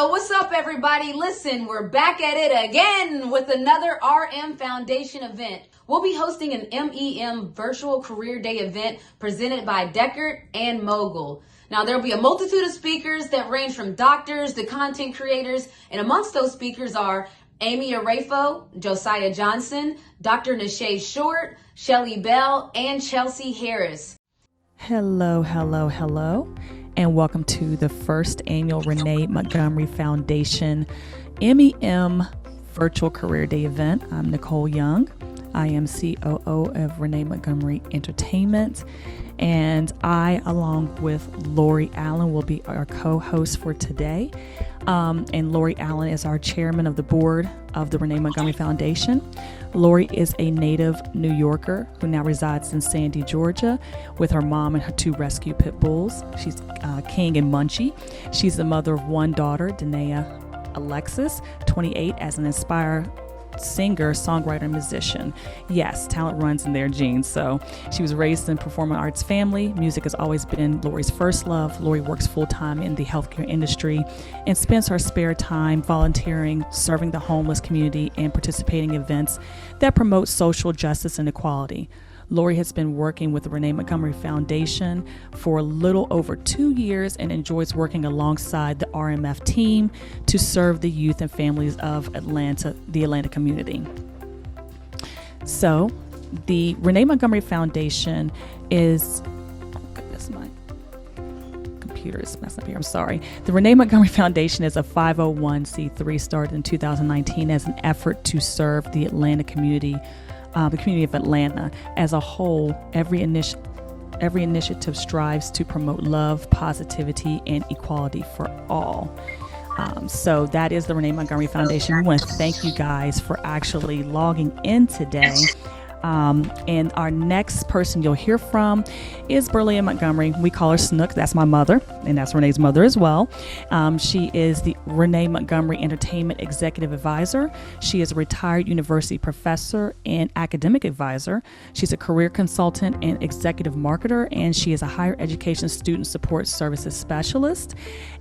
What's up, everybody? Listen, we're back at it again with another RM Foundation event. We'll be hosting an MEM Virtual Career Day event presented by Deckard and Mogul. Now, there'll be a multitude of speakers that range from doctors to content creators, and amongst those speakers are Amy Arefo, Josiah Johnson, Dr. Nashay Short, Shelly Bell, and Chelsea Harris. Hello, and welcome to the first annual Renee Montgomery Foundation MEM Virtual Career Day event. I'm Nicole Young. I am COO of Renee Montgomery Entertainment, and I, along with Lori Allen, will be our co-host for today. And Lori Allen is our chairman of the board of the Renee Montgomery Foundation. Lori is a native New Yorker who now resides in Sandy, Georgia, with her mom and her two rescue pit bulls. She's King and Munchie. She's the mother of one daughter, Danae Alexis, 28, as an inspired singer, songwriter, and musician. Yes, talent runs in their genes. So she was raised in a performing arts family. Music has always been Lori's first love. Lori works full-time in the healthcare industry and spends her spare time volunteering, serving the homeless community, and participating in events that promote social justice and equality. Lori has been working with the Renee Montgomery Foundation for a little over 2 years and enjoys working alongside the RMF team to serve the youth and families of the Atlanta community. So, the Renee Montgomery Foundation is, my computer is messing up here, I'm sorry. The Renee Montgomery Foundation is a 501c3 started in 2019 as an effort to serve the Atlanta community. The community of Atlanta as a whole. Every initiative strives to promote love, positivity, and equality for all. So that is the Renee Montgomery Foundation. We want to thank you guys for actually logging in today. And our next person you'll hear from is Berlia Montgomery. We call her Snook. That's my mother, and that's Renee's mother as well. She is the Renee Montgomery Entertainment Executive Advisor. She is a retired university professor and academic advisor. She's a career consultant and executive marketer, and she is a higher education student support services specialist.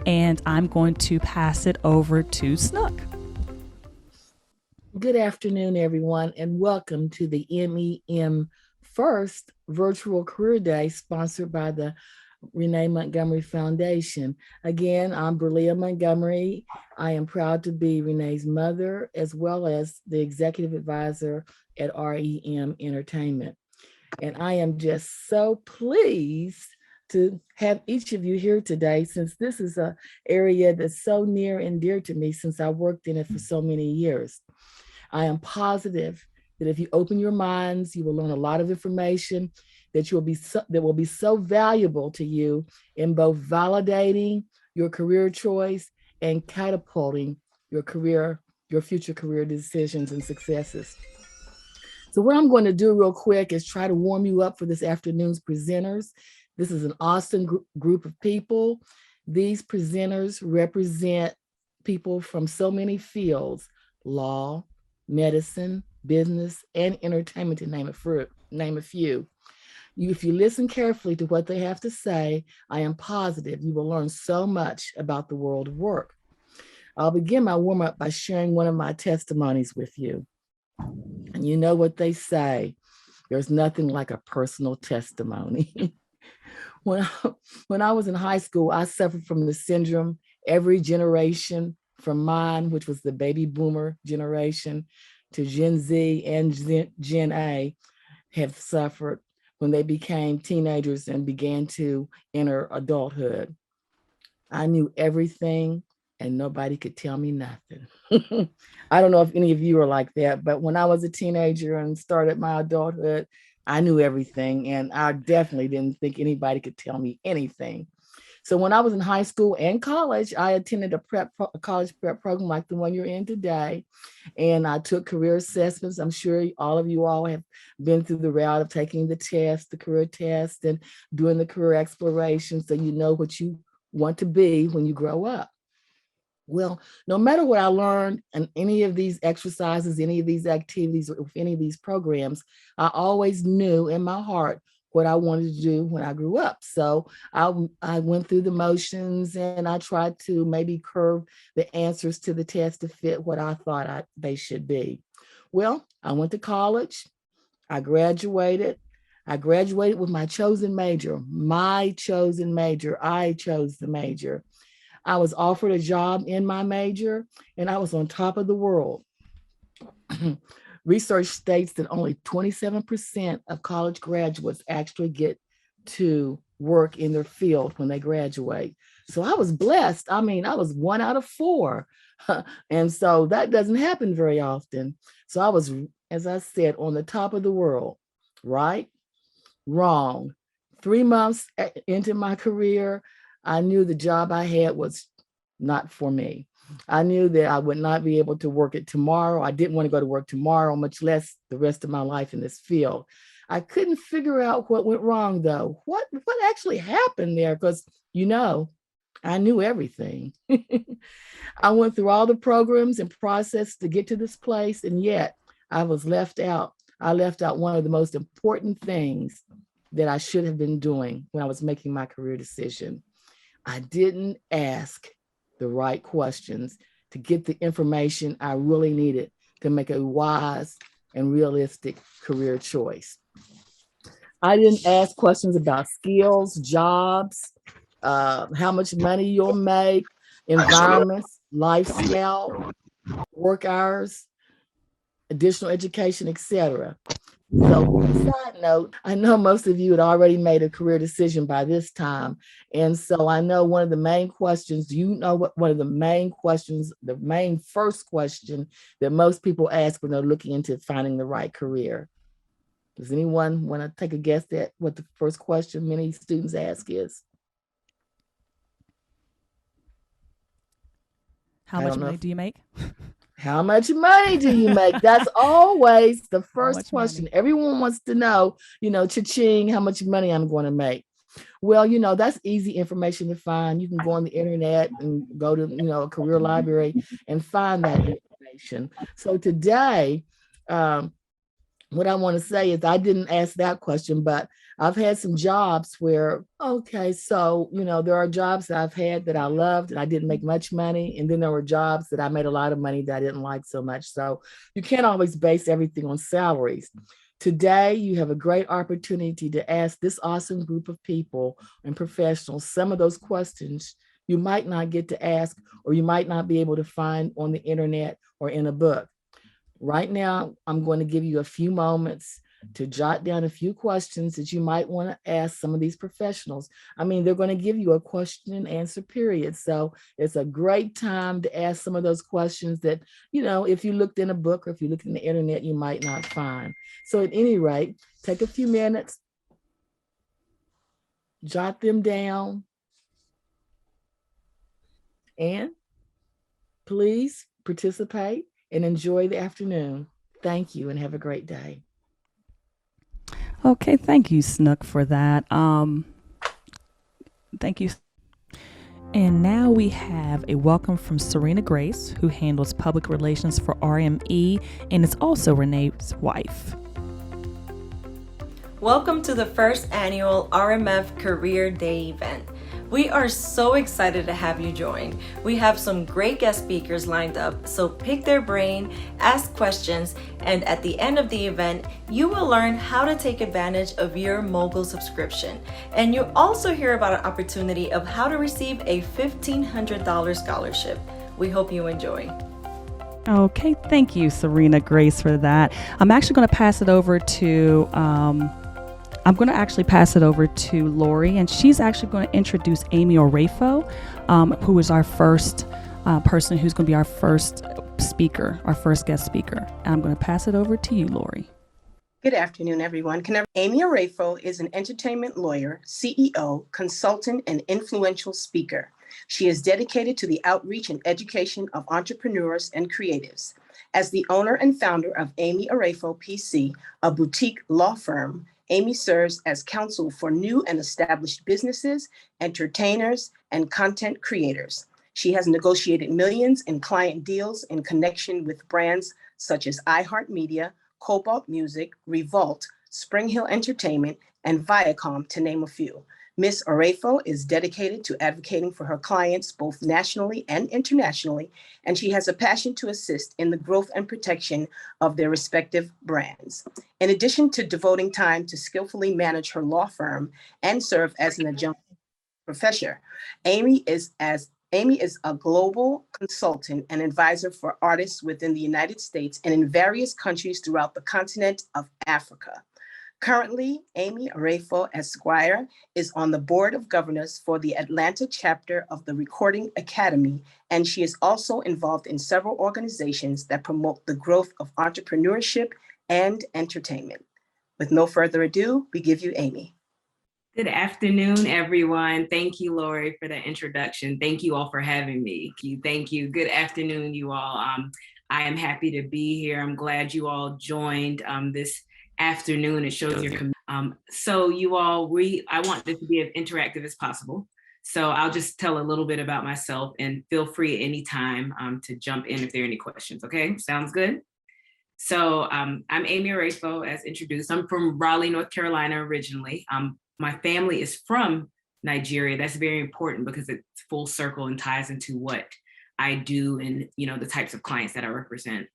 And I'm going to pass it over to Snook. Good afternoon, everyone, and welcome to the MEM First Virtual Career Day sponsored by the Renee Montgomery Foundation. Again, I'm Berlia Montgomery. I am proud to be Renee's mother, as well as the executive advisor at REM Entertainment. And I am just so pleased to have each of you here today, since this is an area that's so near and dear to me since I worked in it for so many years. I am positive that if you open your minds, you will learn a lot of information that will be so valuable to you in both validating your career choice and catapulting your future career decisions and successes. So what I'm going to do real quick is try to warm you up for this afternoon's presenters. This is an awesome group of people. These presenters represent people from so many fields: law, medicine, business, and entertainment, to name a few. If you listen carefully to what they have to say, I am positive you will learn so much about the world of work. I'll begin my warm-up by sharing one of my testimonies with you. And you know what they say, there's nothing like a personal testimony. When I was in high school, I suffered from the syndrome every generation from mine, which was the baby boomer generation, to Gen Z and Gen A, have suffered when they became teenagers and began to enter adulthood. I knew everything and nobody could tell me nothing. I don't know if any of you are like that, but when I was a teenager and started my adulthood, I knew everything, and I definitely didn't think anybody could tell me anything. So when I was in high school and college, I attended a college prep program like the one you're in today. And I took career assessments. I'm sure all of you all have been through the route of taking the test, the career test, and doing the career exploration, so you know what you want to be when you grow up. Well, no matter what I learned in any of these exercises, any of these activities, or any of these programs, I always knew in my heart what I wanted to do when I grew up. So I went through the motions and I tried to maybe curve the answers to the test to fit what I thought they should be. Well, I went to college. I graduated. I graduated with my chosen major. My chosen major. I chose the major. I was offered a job in my major, and I was on top of the world. Research states that only 27% of college graduates actually get to work in their field when they graduate. So I was blessed. I mean, I was 1 out of 4. And so that doesn't happen very often. So I was, as I said, on the top of the world. Right? Wrong. 3 months into my career, I knew the job I had was not for me. I knew that I would not be able to work it tomorrow. I didn't want to go to work tomorrow, much less the rest of my life in this field. I couldn't figure out what went wrong, though. What actually happened there? Because, I knew everything. I went through all the programs and process to get to this place, and yet I was left out. I left out one of the most important things that I should have been doing when I was making my career decision. I didn't ask the right questions to get the information I really needed to make a wise and realistic career choice. I didn't ask questions about skills, jobs, how much money you'll make, environments, lifestyle, work hours, additional education, etc. So, side note, I know most of you had already made a career decision by this time. And so I know one of the main questions, do you know what one of the main questions, the main first question that most people ask when they're looking into finding the right career? Does anyone want to take a guess at what the first question many students ask is? How much money do you make? How much money do you make? That's always the first question. Money? Everyone wants to know, cha-ching, how much money I'm going to make. Well, that's easy information to find. You can go on the internet and go to, a career library and find that information. So today, what I want to say is I didn't ask that question, but I've had some jobs where, okay, so, there are jobs that I've had that I loved and I didn't make much money. And then there were jobs that I made a lot of money that I didn't like so much. So you can't always base everything on salaries. Today, you have a great opportunity to ask this awesome group of people and professionals some of those questions you might not get to ask or you might not be able to find on the internet or in a book. Right now, I'm going to give you a few moments to jot down a few questions that you might want to ask some of these professionals. I mean, they're going to give you a question and answer period. So it's a great time to ask some of those questions that, if you looked in a book or if you looked in the internet, you might not find. So at any rate, take a few minutes, jot them down, and please participate and enjoy the afternoon. Thank you and have a great day. Okay, thank you, Snook, for that. Thank you. And now we have a welcome from Serena Grace, who handles public relations for RME and is also Renee's wife. Welcome to the first annual RMF Career Day event. We are so excited to have you join. We have some great guest speakers lined up, so pick their brain, ask questions, and at the end of the event, you will learn how to take advantage of your Mogul subscription. And you'll also hear about an opportunity of how to receive a $1,500 scholarship. We hope you enjoy. Okay, thank you, Serena Grace, for that. I'm actually going to pass it over to Lori, and she's actually going to introduce Amy Orefo, who is our first person who's going to be our first speaker, our first guest speaker. I'm going to pass it over to you, Lori. Good afternoon, everyone. Amy Orefo is an entertainment lawyer, CEO, consultant, and influential speaker. She is dedicated to the outreach and education of entrepreneurs and creatives. As the owner and founder of Amy Orefo PC, a boutique law firm, Amy serves as counsel for new and established businesses, entertainers, and content creators. She has negotiated millions in client deals in connection with brands such as iHeartMedia, Cobalt Music, Revolt, Spring Hill Entertainment, and Viacom, to name a few. Ms. Orefo is dedicated to advocating for her clients both nationally and internationally, and she has a passion to assist in the growth and protection of their respective brands. In addition to devoting time to skillfully manage her law firm and serve as an adjunct professor, Amy is a global consultant and advisor for artists within the United States and in various countries throughout the continent of Africa. Currently, Amy Orefo Esquire is on the board of governors for the Atlanta chapter of the Recording Academy, and she is also involved in several organizations that promote the growth of entrepreneurship and entertainment. With no further ado, we give you Amy. Good afternoon, everyone. Thank you, Lori, for the introduction. Thank you all for having me. Thank you. Good afternoon, you all. I am happy to be here. I'm glad you all joined this afternoon. It shows your so you all, I want this to be as interactive as possible. So I'll just tell a little bit about myself and feel free anytime to jump in if there are any questions. Okay, sounds good? So I'm Amy Orefo, as introduced. I'm from Raleigh, North Carolina originally. My family is from Nigeria. That's very important because it's full circle and ties into what I do and the types of clients that I represent.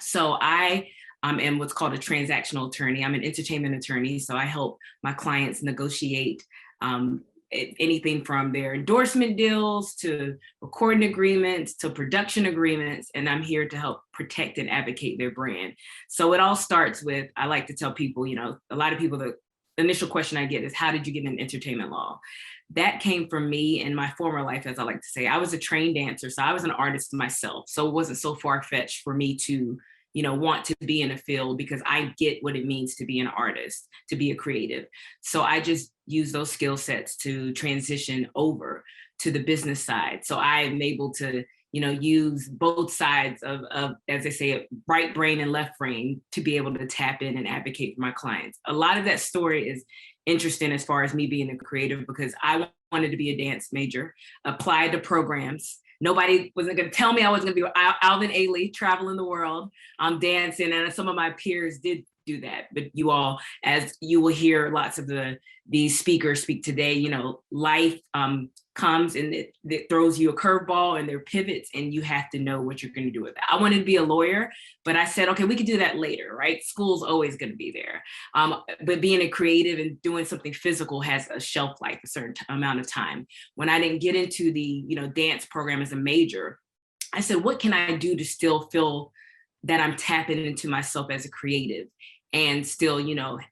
So I am what's called a transactional attorney. I'm an entertainment attorney, so I help my clients negotiate anything from their endorsement deals to recording agreements to production agreements, and I'm here to help protect and advocate their brand. So it all starts with, I like to tell people, a lot of people, the initial question I get is, how did you get into entertainment law? That came from me in my former life, as I like to say. I was a trained dancer, so I was an artist myself. So it wasn't so far-fetched for me to want to be in a field, because I get what it means to be an artist, to be a creative. So I just use those skill sets to transition over to the business side. So I'm able to, use both sides of, as they say, right brain and left brain to be able to tap in and advocate for my clients. A lot of that story is interesting as far as me being a creative, because I wanted to be a dance major, applied to programs. Nobody wasn't going to tell me I wasn't going to be Alvin Ailey, traveling the world, dancing. And some of my peers did do that. But you all, as you will hear lots of these speakers speak today, life comes and it throws you a curveball and there are pivots, and you have to know what you're going to do with it. I wanted to be a lawyer, but I said, okay, we could do that later, right? School's always going to be there. But being a creative and doing something physical has a shelf life, a certain amount of time. When I didn't get into the dance program as a major, I said, what can I do to still feel that I'm tapping into myself as a creative and still,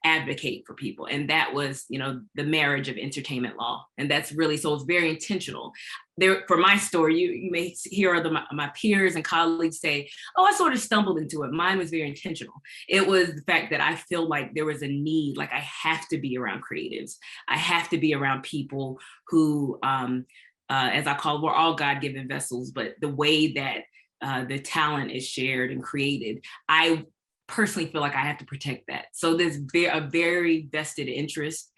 advocate for people? And that was, the marriage of entertainment law. And that's really, so it's very intentional. There, for my story, you may hear my peers and colleagues say, oh, I sort of stumbled into it. Mine was very intentional. It was the fact that I feel like there was a need, like I have to be around creatives. I have to be around people who, as I call it, we're all God-given vessels, but the way that the talent is shared and created, I personally feel like I have to protect that. So there's a very vested interest.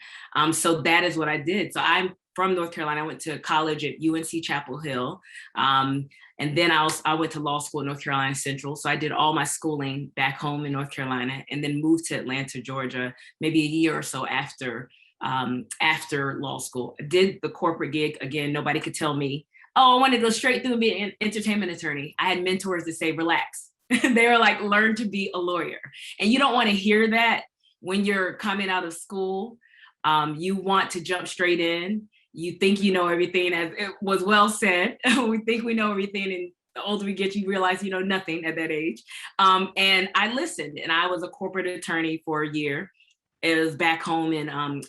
So that is what I did. So I'm from North Carolina. I went to college at UNC Chapel Hill. And then I went to law school at North Carolina Central. So I did all my schooling back home in North Carolina, and then moved to Atlanta, Georgia, maybe a year or so after law school. I did the corporate gig. Again, nobody could tell me, oh, I want to go straight through and be an entertainment attorney. I had mentors that say, relax. They were like, learn to be a lawyer. And you don't want to hear that when you're coming out of school. You want to jump straight in. You think you know everything, as it was well said. We think we know everything, and the older we get, you realize you know nothing at that age. And I listened, and I was a corporate attorney for a year. It was back home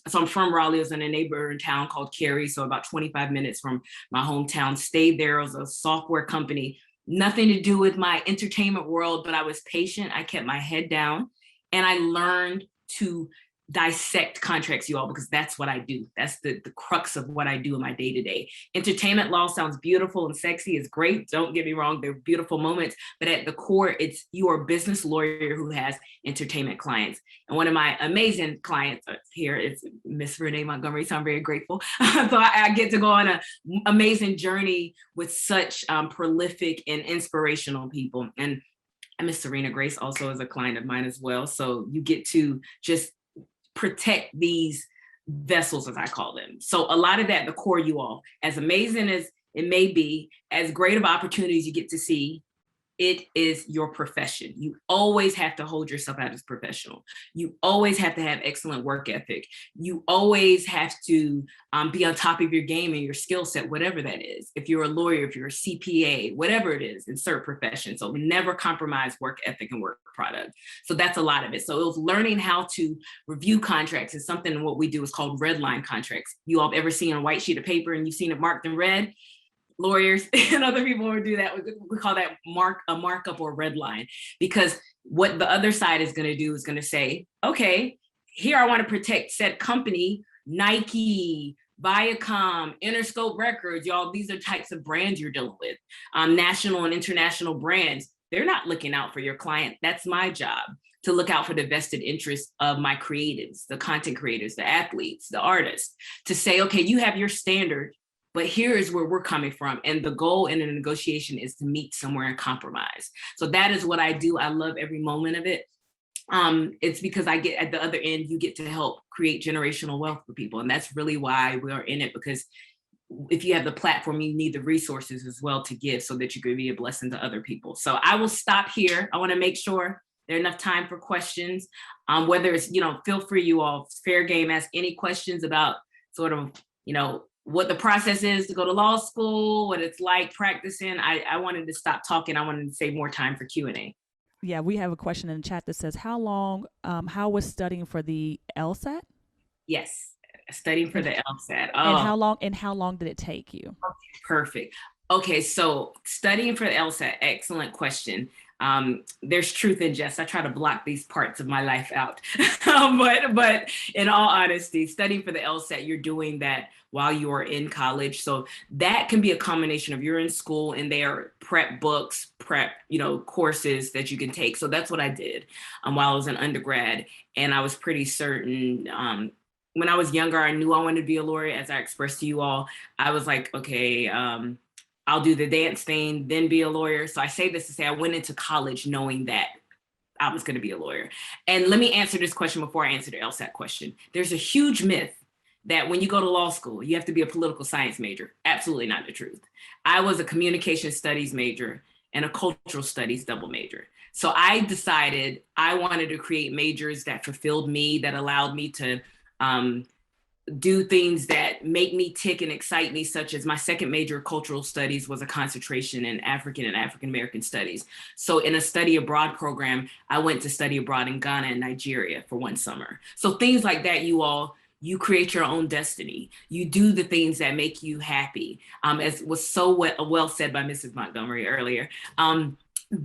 so I'm from Raleigh. I was in a neighboring town called Cary, so about 25 minutes from my hometown. Stayed there. It was a software company. Nothing to do with my entertainment world, but I was patient. I kept my head down, and I learned to dissect contracts, you all, because that's what I do. That's the crux of what I do in my day-to-day. Entertainment law sounds beautiful and sexy. It's great. Don't get me wrong. They're beautiful moments, but at the core, it's you are a business lawyer who has entertainment clients. And one of my amazing clients here is Miss Renee Montgomery, so I'm very grateful. So I get to go on an amazing journey with such prolific and inspirational people. And Miss Serena Grace also is a client of mine as well. So you get to just protect these vessels, as I call them. So a lot of that, the core, you all, as amazing as it may be, as great of opportunities you get to see, it is your profession. You always have to hold yourself out as professional. You always have to have excellent work ethic. You always have to be on top of your game and your skill set, whatever that is. If you're a lawyer, if you're a CPA, whatever it is, insert profession. So never compromise work ethic and work product. So that's a lot of it. So it was learning how to review contracts. Is something what we do is called red line contracts. You all have ever seen a white sheet of paper and you've seen it marked in red? Lawyers and other people would do that. We call that a markup or red line, because what the other side is going to do is going to say, okay, here I want to protect said company, Nike, Viacom, Interscope Records, y'all, these are types of brands you're dealing with, national and international brands. They're not looking out for your client. That's my job, to look out for the vested interests of my creatives, the content creators, the athletes, the artists, to say, okay, you have your standard, but here is where we're coming from. And the goal in a negotiation is to meet somewhere and compromise. So that is what I do. I love every moment of it. It's because I get at the other end, you get to help create generational wealth for people. And that's really why we are in it, because if you have the platform, you need the resources as well to give so that you can be a blessing to other people. So I will stop here. I want to make sure there's enough time for questions. Whether it's, feel free, you all, fair game, ask any questions about sort of, what the process is to go to law school, what it's like practicing. I wanted to stop talking. I wanted to save more time for Q&A. Yeah, we have a question in the chat that says, how was studying for the LSAT? Yes, studying for the LSAT. And how long did it take you? Perfect. Okay, so studying for the LSAT, excellent question. There's truth in jest. I try to block these parts of my life out. but in all honesty, studying for the LSAT, you're doing that while you are in college. So that can be a combination of you're in school and there are prep books, courses that you can take. So that's what I did while I was an undergrad. And I was pretty certain, when I was younger, I knew I wanted to be a lawyer. As I expressed to you all, I was like, okay, I'll do the dance thing, then be a lawyer. So I say this to say I went into college knowing that I was going to be a lawyer. And let me answer this question before I answer the LSAT question. There's a huge myth that when you go to law school, you have to be a political science major. Absolutely not the truth. I was a communication studies major and a cultural studies double major. So I decided I wanted to create majors that fulfilled me, that allowed me to do things that make me tick and excite me, such as my second major, cultural studies, was a concentration in African and African-American studies. So in a study abroad program, I went to study abroad in Ghana and Nigeria for one summer. So things like that, you create your own destiny. You do the things that make you happy. As was so well said by Mrs. Montgomery earlier,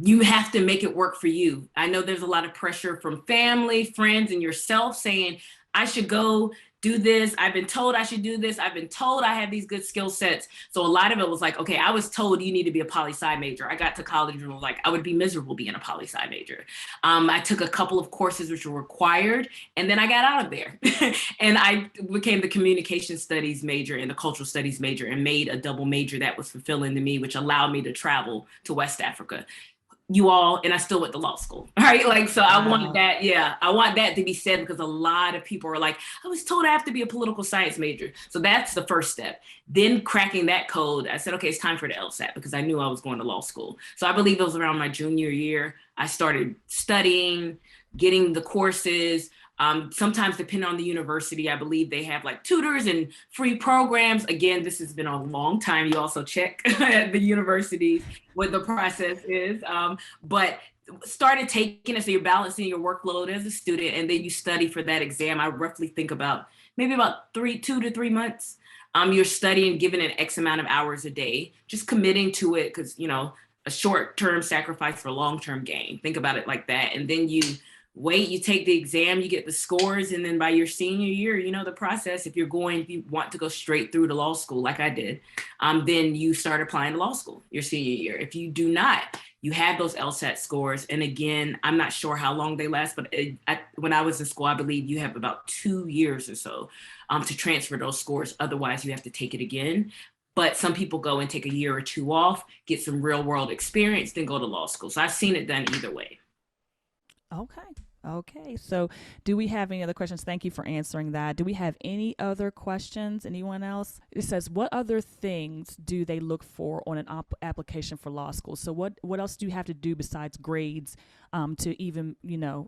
you have to make it work for you. I know there's a lot of pressure from family, friends, and yourself saying, I should go do this. I've been told I should do this. I've been told I have these good skill sets. So a lot of it was like, okay, I was told you need to be a poli-sci major. I got to college and was like, I would be miserable being a poli-sci major. I took a couple of courses which were required, and then I got out of there. And I became the communication studies major and the cultural studies major and made a double major that was fulfilling to me, which allowed me to travel to West Africa. You all, and I still went to law school, right? Like, so I want that, I want that to be said, because a lot of people are like, I was told I have to be a political science major. So that's the first step. Then cracking that code, I said, okay, it's time for the LSAT, because I knew I was going to law school. So I believe it was around my junior year, I started studying, getting the courses. Sometimes depending on the university, I believe they have like tutors and free programs. Again, this has been a long time. You also check at the universities what the process is. But started taking it, so you're balancing your workload as a student, and then you study for that exam. I roughly think about 2 to 3 months. You're studying, given an X amount of hours a day, just committing to it, because, a short-term sacrifice for long-term gain. Think about it like that. And then you wait, you take the exam, you get the scores, and then by your senior year, the process. If you want to go straight through to law school, like I did, then you start applying to law school your senior year. If you do not, you have those LSAT scores. And again, I'm not sure how long they last, but when I was in school, I believe you have about 2 years or so to transfer those scores. Otherwise, you have to take it again. But some people go and take a year or two off, get some real world experience, then go to law school. So I've seen it done either way. Okay, so do we have any other questions? Thank you for answering that. Do we have any other questions? Anyone else? It says, what other things do they look for on an application for law school? So what else do you have to do besides grades to even,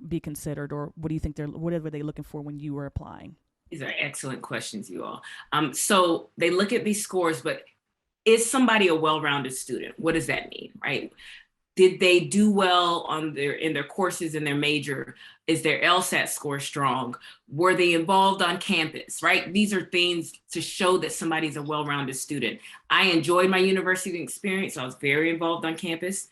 be considered? Or what do you think what were they looking for when you were applying? These are excellent questions, you all. So they look at these scores, but is somebody a well-rounded student? What does that mean, right? Did they do well in their courses in their major? Is their LSAT score strong? Were they involved on campus, right? These are things to show that somebody's a well-rounded student. I enjoyed my university experience. So I was very involved on campus.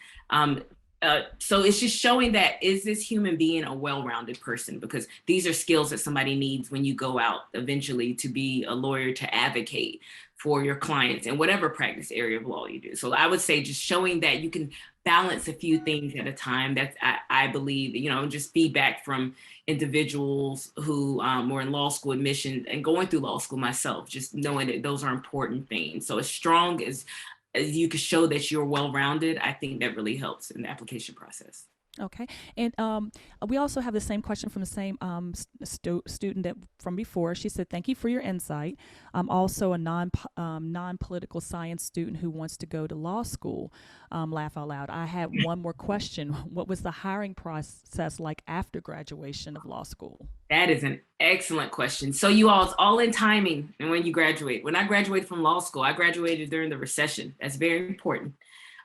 So it's just showing that, is this human being a well-rounded person? Because these are skills that somebody needs when you go out eventually to be a lawyer, to advocate for your clients in whatever practice area of law you do. So I would say just showing that you can balance a few things at a time. That's, I believe, just feedback from individuals who were in law school admission and going through law school myself, just knowing that those are important things. So as strong as you can show that you're well-rounded, I think that really helps in the application process. Okay, and we also have the same question from the same student that from before. She said, "Thank you for your insight. I'm also a non-political science student who wants to go to law school." Laugh out loud. I had one more question. What was the hiring process like after graduation of law school? That is an excellent question. So you all, it's all in timing and when you graduate. When I graduated from law school, I graduated during the recession. That's very important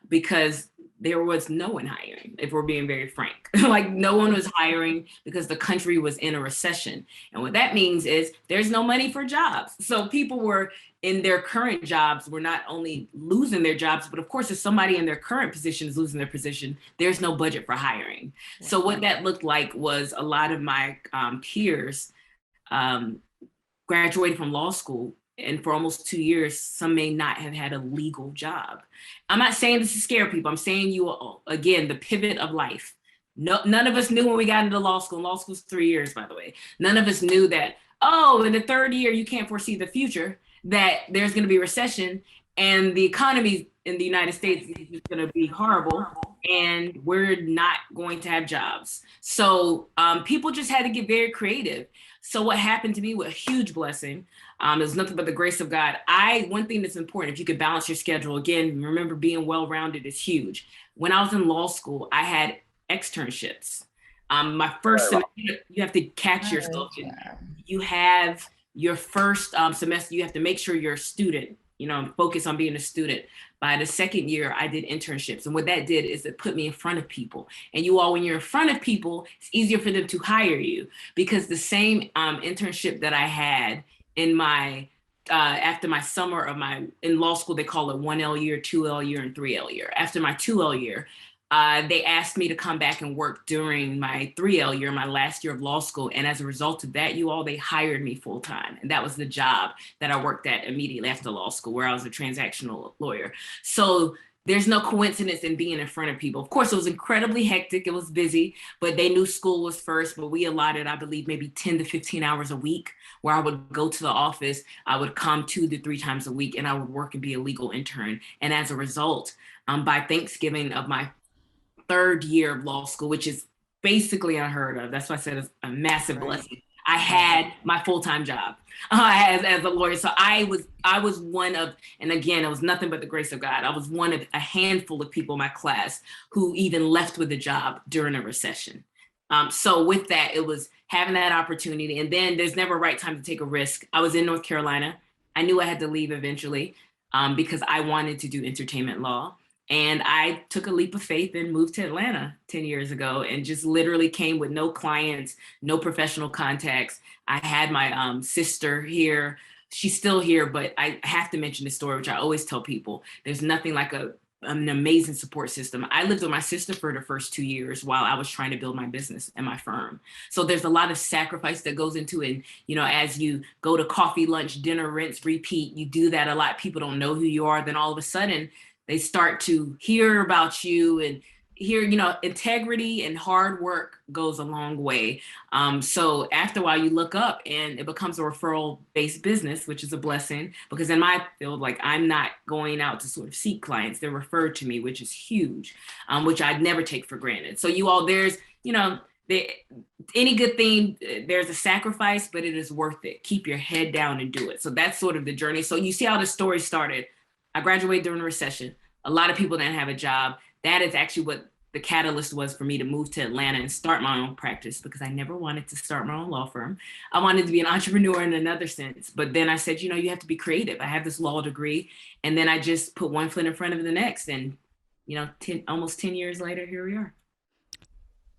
because there was no one hiring, if we're being very frank. Like no one was hiring because the country was in a recession. And what that means is there's no money for jobs. So people were in their current jobs, were not only losing their jobs, but of course, if somebody in their current position is losing their position, there's no budget for hiring. Wow. So what that looked like was a lot of my peers graduated from law school, and for almost 2 years, some may not have had a legal job. I'm not saying this to scare people. I'm saying again, the pivot of life. No, none of us knew when we got into law school. Law school's 3 years, by the way. None of us knew that, in the third year, you can't foresee the future, that there's going to be recession and the economy in the United States is going to be horrible and we're not going to have jobs. So people just had to get very creative. So what happened to me was a huge blessing. It was nothing but the grace of God. One thing that's important, if you could balance your schedule, again, remember being well-rounded is huge. When I was in law school, I had externships. My first semester, you have to catch yourself. You have your first semester, you have to make sure you're a student, focus on being a student. By the second year, I did internships. And what that did is it put me in front of people. And you all, when you're in front of people, it's easier for them to hire you, because the same internship that I had in my after my summer of in law school, they call it 1L year, 2L year, and 3L year. After my 2L year, they asked me to come back and work during my 3L year, my last year of law school. And as a result of that, they hired me full time. And that was the job that I worked at immediately after law school, where I was a transactional lawyer. So there's no coincidence in being in front of people. Of course, it was incredibly hectic. It was busy, but they knew school was first. But we allotted, I believe, maybe 10 to 15 hours a week where I would go to the office. I would come 2 to 3 times a week and I would work and be a legal intern. And as a result, by Thanksgiving of my 3rd year of law school, which is basically unheard of. That's why I said it's a massive blessing. I had my full-time job as a lawyer. So I was one of, and again, it was nothing but the grace of God. I was one of a handful of people in my class who even left with a job during a recession. So with that, it was having that opportunity. And then there's never a right time to take a risk. I was in North Carolina. I knew I had to leave eventually because I wanted to do entertainment law. And I took a leap of faith and moved to Atlanta 10 years ago and just literally came with no clients, no professional contacts. I had my sister here. She's still here, but I have to mention this story, which I always tell people. There's nothing like an amazing support system. I lived with my sister for the first 2 years while I was trying to build my business and my firm. So there's a lot of sacrifice that goes into it. And, as you go to coffee, lunch, dinner, rinse, repeat, you do that a lot. People don't know who you are. Then all of a sudden, they start to hear about you and hear, integrity and hard work goes a long way. So after a while you look up and it becomes a referral-based business, which is a blessing, because in my field, I'm not going out to sort of seek clients. They're referred to me, which is huge, which I'd never take for granted. So you all, there's, any good thing, there's a sacrifice, but it is worth it. Keep your head down and do it. So that's sort of the journey. So you see how the story started. I graduated during the recession. A lot of people didn't have a job. That is actually what the catalyst was for me to move to Atlanta and start my own practice, because I never wanted to start my own law firm. I wanted to be an entrepreneur in another sense. But then I said, you have to be creative. I have this law degree. And then I just put one foot in front of the next. And, almost 10 years later, here we are.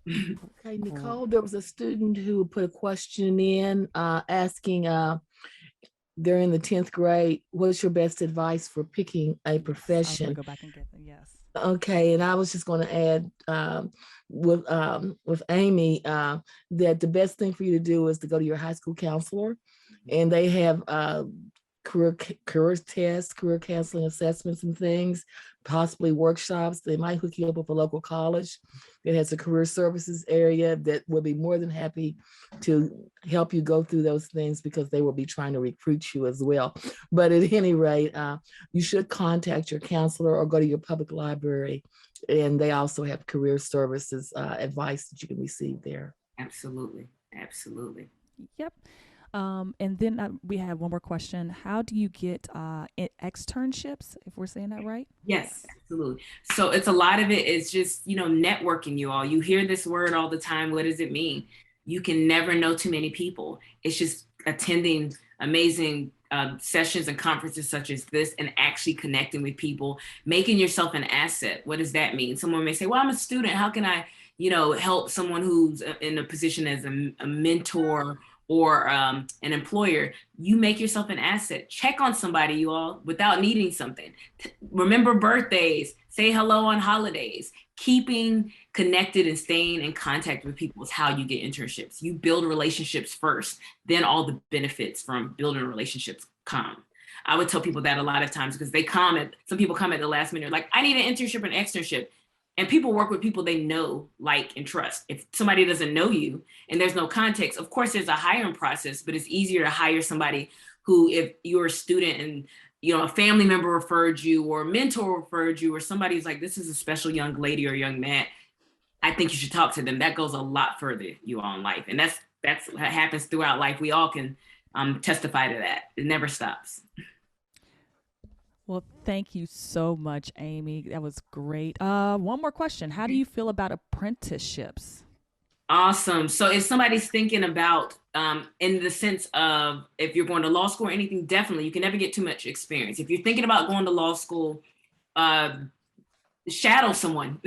Okay, Nicole, there was a student who put a question in asking, they're in the 10th grade, what's your best advice for picking a profession? I'll go back and get them, yes. Okay, and I was just going to add with Amy that the best thing for you to do is to go to your high school counselor, and they have career tests, career counseling assessments and things, possibly workshops. They might hook you up with a local college that has a career services area that will be more than happy to help you go through those things, because they will be trying to recruit you as well. But at any rate, you should contact your counselor or go to your public library, and they also have career services advice that you can receive there. Absolutely. Absolutely. Yep. And then we have one more question. How do you get externships, if we're saying that right? Yes, absolutely. So it's a lot of it is just, networking, you all. You hear this word all the time. What does it mean? You can never know too many people. It's just attending amazing sessions and conferences such as this and actually connecting with people, making yourself an asset. What does that mean? Someone may say, well, I'm a student. How can I, help someone who's in a position as a mentor or an employer? You make yourself an asset. Check on somebody, you all, without needing something. Remember birthdays, say hello on holidays. Keeping connected and staying in contact with people is how you get internships. You build relationships first, then all the benefits from building relationships come. I would tell people that a lot of times, because some people come at the last minute, like, I need an internship or an externship. And people work with people they know, like, and trust. If somebody doesn't know you and there's no context, of course, there's a hiring process, but it's easier to hire somebody who, if you're a student and, a family member referred you or a mentor referred you, or somebody's like, this is a special young lady or young man, I think you should talk to them. That goes a lot further, you all, in life. And that's what happens throughout life. We all can testify to that. It never stops. Well, thank you so much, Amy. That was great. One more question. How do you feel about apprenticeships? Awesome. So if somebody's thinking about, in the sense of, if you're going to law school or anything, definitely, you can never get too much experience. If you're thinking about going to law school, shadow someone,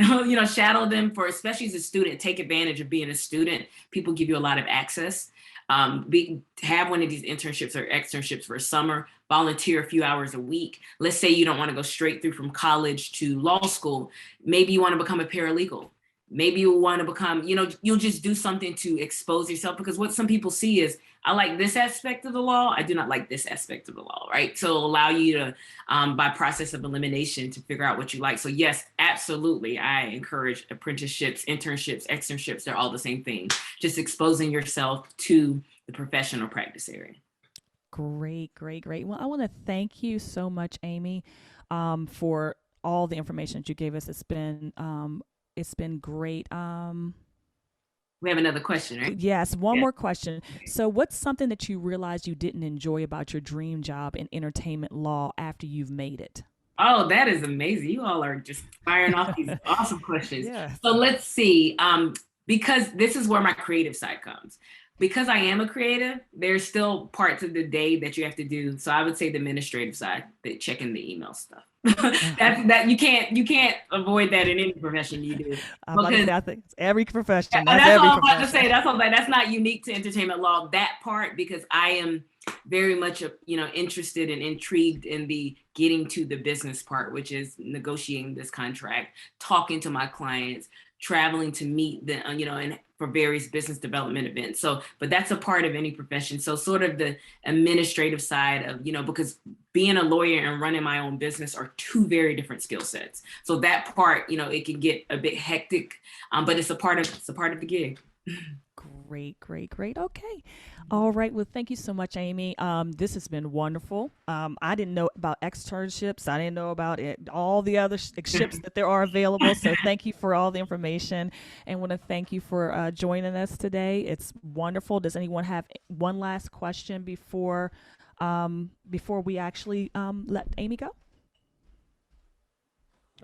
shadow them especially as a student. Take advantage of being a student. People give you a lot of access. Have one of these internships or externships for a summer, volunteer a few hours a week. Let's say you don't want to go straight through from college to law school. Maybe you want to become a paralegal. Maybe you want to become, you'll just do something to expose yourself, because what some people see is, I like this aspect of the law, I do not like this aspect of the law, right? So it'll allow you to, by process of elimination, to figure out what you like. So yes, absolutely. I encourage apprenticeships, internships, externships. They're all the same thing. Just exposing yourself to the professional practice area. Great, great, great. Well, I want to thank you so much, Amy, for all the information that you gave us. It's been great. We have another question, right? Yes, one more question. So what's something that you realized you didn't enjoy about your dream job in entertainment law after you've made it? Oh, that is amazing. You all are just firing off these awesome questions. Yes. So let's see, because this is where my creative side comes. Because I am a creative, there's still parts of the day that you have to do. So I would say the administrative side, checking the email stuff. that you can't avoid that in any profession you do. I think it's every profession. That's all I'm about to say. That's not unique to entertainment law, that part, because I am very much interested and intrigued in the getting to the business part, which is negotiating this contract, talking to my clients, traveling to meet the and for various business development events. So, but that's a part of any profession. So sort of the administrative side of, because being a lawyer and running my own business are two very different skill sets. So that part, it can get a bit hectic, but it's a part of the gig. Great, great, great. Okay. All right. Well, thank you so much, Amy. This has been wonderful. I didn't know about externships. I didn't know about it, all the other ships that there are available. So thank you for all the information, and want to thank you for joining us today. It's wonderful. Does anyone have one last question before we actually let Amy go?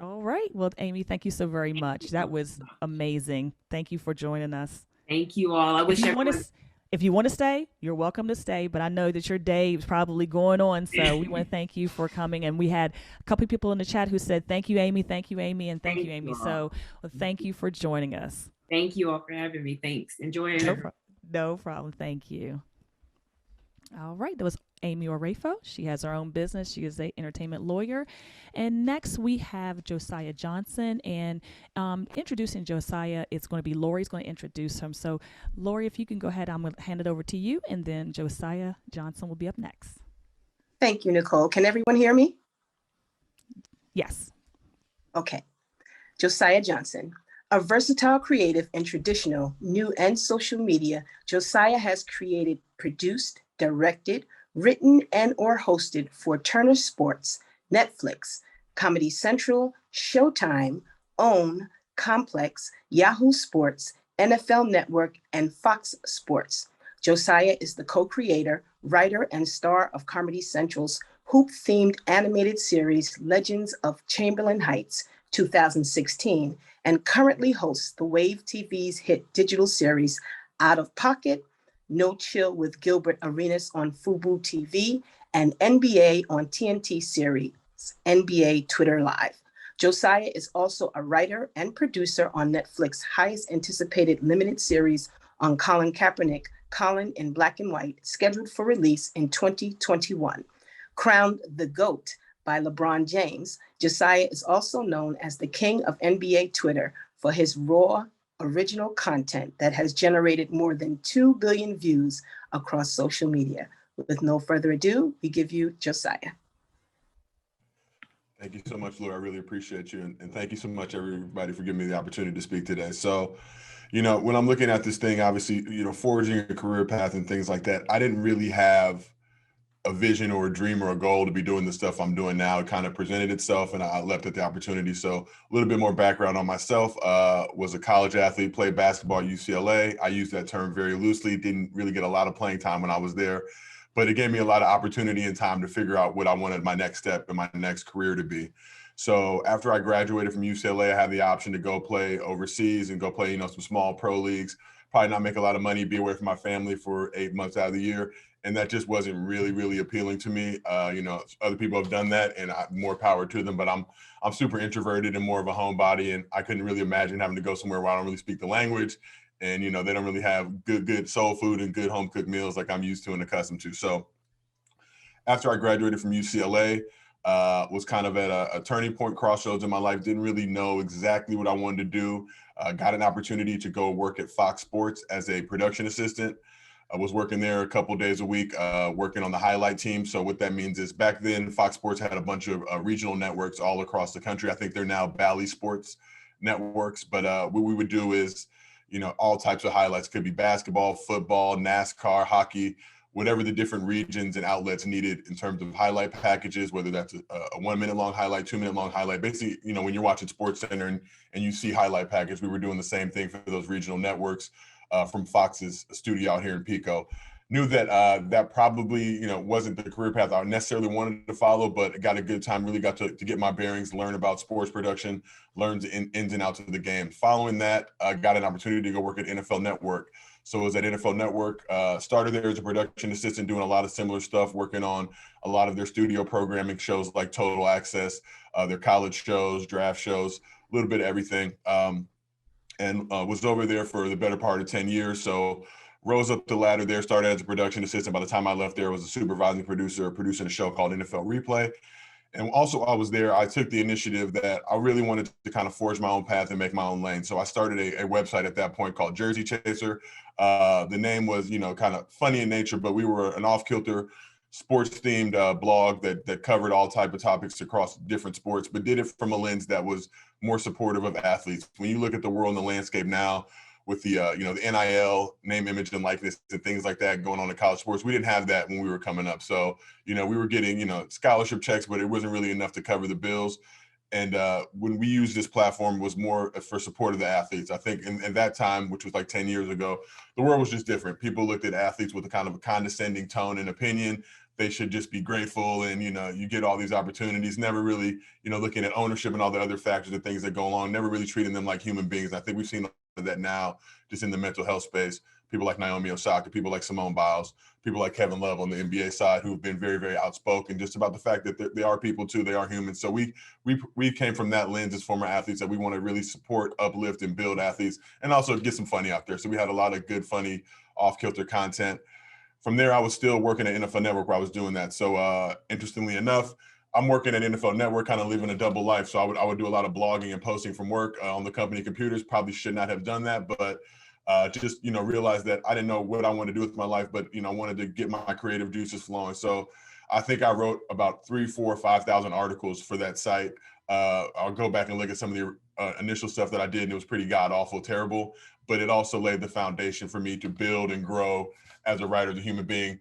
All right. Well, Amy, thank you so very much. That was amazing. Thank you for joining us. Thank you all. I If wish you want everyone. to, if you want to stay, you're welcome to stay. But I know that your day is probably going on, so we want to thank you for coming. And we had a couple of people in the chat who said, "Thank you, Amy. Thank you, Amy, and thank you, Thank Amy." you all. So, well, thank you for joining us. Thank you all for having me. Thanks. Enjoy it. No, no problem. Thank you. All right, that was Amy Orefo. She has her own business. She is a entertainment lawyer. And next we have Josiah Johnson. And introducing Josiah, it's going to be Lori's going to introduce him. So Lori, if you can go ahead, I'm going to hand it over to you, and then Josiah Johnson will be up next. Thank you, Nicole. Can everyone hear me? Yes. Okay. Josiah Johnson. A versatile creative in traditional, new, and social media, Josiah has created, produced, directed, written, and or hosted for Turner Sports, Netflix, Comedy Central, Showtime, OWN, Complex, Yahoo Sports, NFL Network, and Fox Sports. Josiah is the co-creator, writer, and star of Comedy Central's hoop-themed animated series Legends of Chamberlain Heights, 2016, and currently hosts the Wave TV's hit digital series Out of Pocket, No Chill with Gilbert Arenas on Fubo TV, and NBA on TNT series NBA Twitter Live. Josiah is also a writer and producer on Netflix's highest anticipated limited series on Colin Kaepernick, Colin in Black and White, scheduled for release in 2021. Crowned the GOAT by LeBron James, Josiah is also known as the king of NBA Twitter for his raw, original content that has generated more than 2 billion views across social media. With no further ado, we give you Josiah. Thank you so much, Laura. I really appreciate you. And thank you so much, everybody, for giving me the opportunity to speak today. So, when I'm looking at this thing, obviously, forging a career path and things like that, I didn't really have a vision or a dream or a goal to be doing the stuff I'm doing now. It kind of presented itself and I leapt at the opportunity. So a little bit more background on myself. Was a college athlete, played basketball at UCLA. I use that term very loosely. Didn't really get a lot of playing time when I was there, but it gave me a lot of opportunity and time to figure out what I wanted my next step in my next career to be. So after I graduated from UCLA, I had the option to go play overseas and go play, some small pro leagues, probably not make a lot of money, be away from my family for 8 months out of the year. And that just wasn't really, really appealing to me. Other people have done that and more power to them, but I'm super introverted and more of a homebody. And I couldn't really imagine having to go somewhere where I don't really speak the language. And, they don't really have good soul food and good home cooked meals like I'm used to and accustomed to. So after I graduated from UCLA, was kind of at a turning point, crossroads in my life, didn't really know exactly what I wanted to do. Got an opportunity to go work at Fox Sports as a production assistant. I was working there a couple days a week, working on the highlight team. So what that means is back then, Fox Sports had a bunch of regional networks all across the country. I think they're now Bally Sports networks. But what we would do is, all types of highlights. Could be basketball, football, NASCAR, hockey, whatever the different regions and outlets needed in terms of highlight packages, whether that's a 1 minute long highlight, 2 minute long highlight. Basically, when you're watching SportsCenter and you see highlight package, we were doing the same thing for those regional networks. From Fox's studio out here in Pico. Knew that that probably, wasn't the career path I necessarily wanted to follow, but got a good time, really got to get my bearings, learn about sports production, learn the ins and outs of the game. Following that, I got an opportunity to go work at NFL Network. So I was at NFL Network, started there as a production assistant, doing a lot of similar stuff, working on a lot of their studio programming shows like Total Access, their college shows, draft shows, a little bit of everything. And was over there for the better part of 10 years. So rose up the ladder there, started as a production assistant. By the time I left there, I was a supervising producer, producing a show called NFL Replay. And also I was there, I took the initiative that I really wanted to kind of forge my own path and make my own lane. So I started a website at that point called Jersey Chaser. The name was, kind of funny in nature, but we were an off-kilter sports-themed blog that covered all type of topics across different sports, but did it from a lens that was more supportive of athletes. When you look at the world and the landscape now, with the the NIL, name, image, and likeness, and things like that going on in college sports. We didn't have that when we were coming up. So, we were getting, scholarship checks, but it wasn't really enough to cover the bills. And when we used this platform, was more for support of the athletes. I think in that time, which was like 10 years ago, the world was just different. People looked at athletes with a kind of a condescending tone and opinion. They should just be grateful, and you get all these opportunities, never really looking at ownership and all the other factors and things that go along, never really treating them like human beings. I think we've seen that now just in the mental health space. People like Naomi Osaka, people like Simone Biles, people like Kevin Love on the NBA side, who've been very, very outspoken just about the fact that they are people too, they are humans. So we came from that lens as former athletes, that we want to really support, uplift, and build athletes, and also get some funny out there. So we had a lot of good, funny, off-kilter content. From there, I was still working at NFL Network where I was doing that. So interestingly enough, I'm working at NFL Network, kind of living a double life. So I would do a lot of blogging and posting from work on the company computers. Probably should not have done that, but just realized that I didn't know what I wanted to do with my life, but I wanted to get my creative juices flowing. So I think I wrote about 3, 4, 5,000 articles for that site. I'll go back and look at some of the initial stuff that I did, and it was pretty god awful, terrible. But it also laid the foundation for me to build and grow as a writer, as a human being.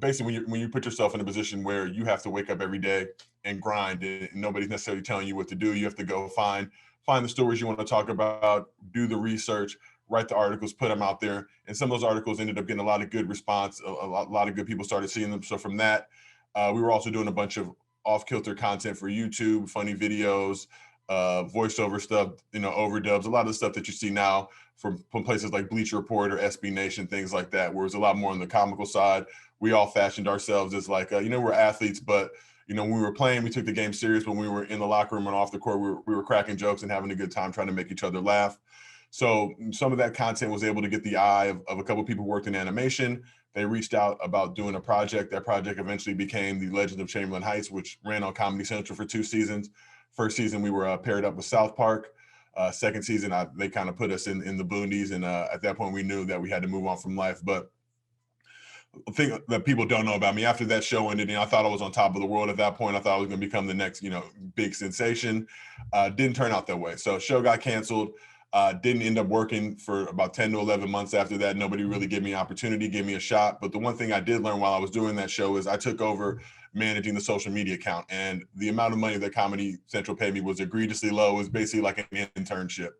Basically when you put yourself in a position where you have to wake up every day and grind, and nobody's necessarily telling you what to do, you have to go find the stories you want to talk about, do the research, write the articles, put them out there. And some of those articles ended up getting a lot of good response. A lot of good people started seeing them. So from that, we were also doing a bunch of off-kilter content for YouTube, funny videos, voiceover stuff, overdubs, a lot of the stuff that you see now from places like Bleacher Report or SB Nation, things like that, where it's a lot more on the comical side. We all fashioned ourselves as like, we're athletes, but when we were playing, we took the game serious. When we were in the locker room and off the court, we were cracking jokes and having a good time trying to make each other laugh. So some of that content was able to get the eye of a couple of people who worked in animation. They reached out about doing a project. That project eventually became The Legend of Chamberlain Heights, which ran on Comedy Central for 2 seasons. First season, we were paired up with South Park. Second season, they kind of put us in the boonies. And at that point, we knew that we had to move on from life. But the thing that people don't know about me, after that show ended, I thought I was on top of the world at that point. I thought I was going to become the next, big sensation. Didn't turn out that way. So show got canceled. Didn't end up working for about 10 to 11 months after that. Nobody really gave me an opportunity, gave me a shot. But the one thing I did learn while I was doing that show is I took over managing the social media account. And the amount of money that Comedy Central paid me was egregiously low. It was basically like an internship.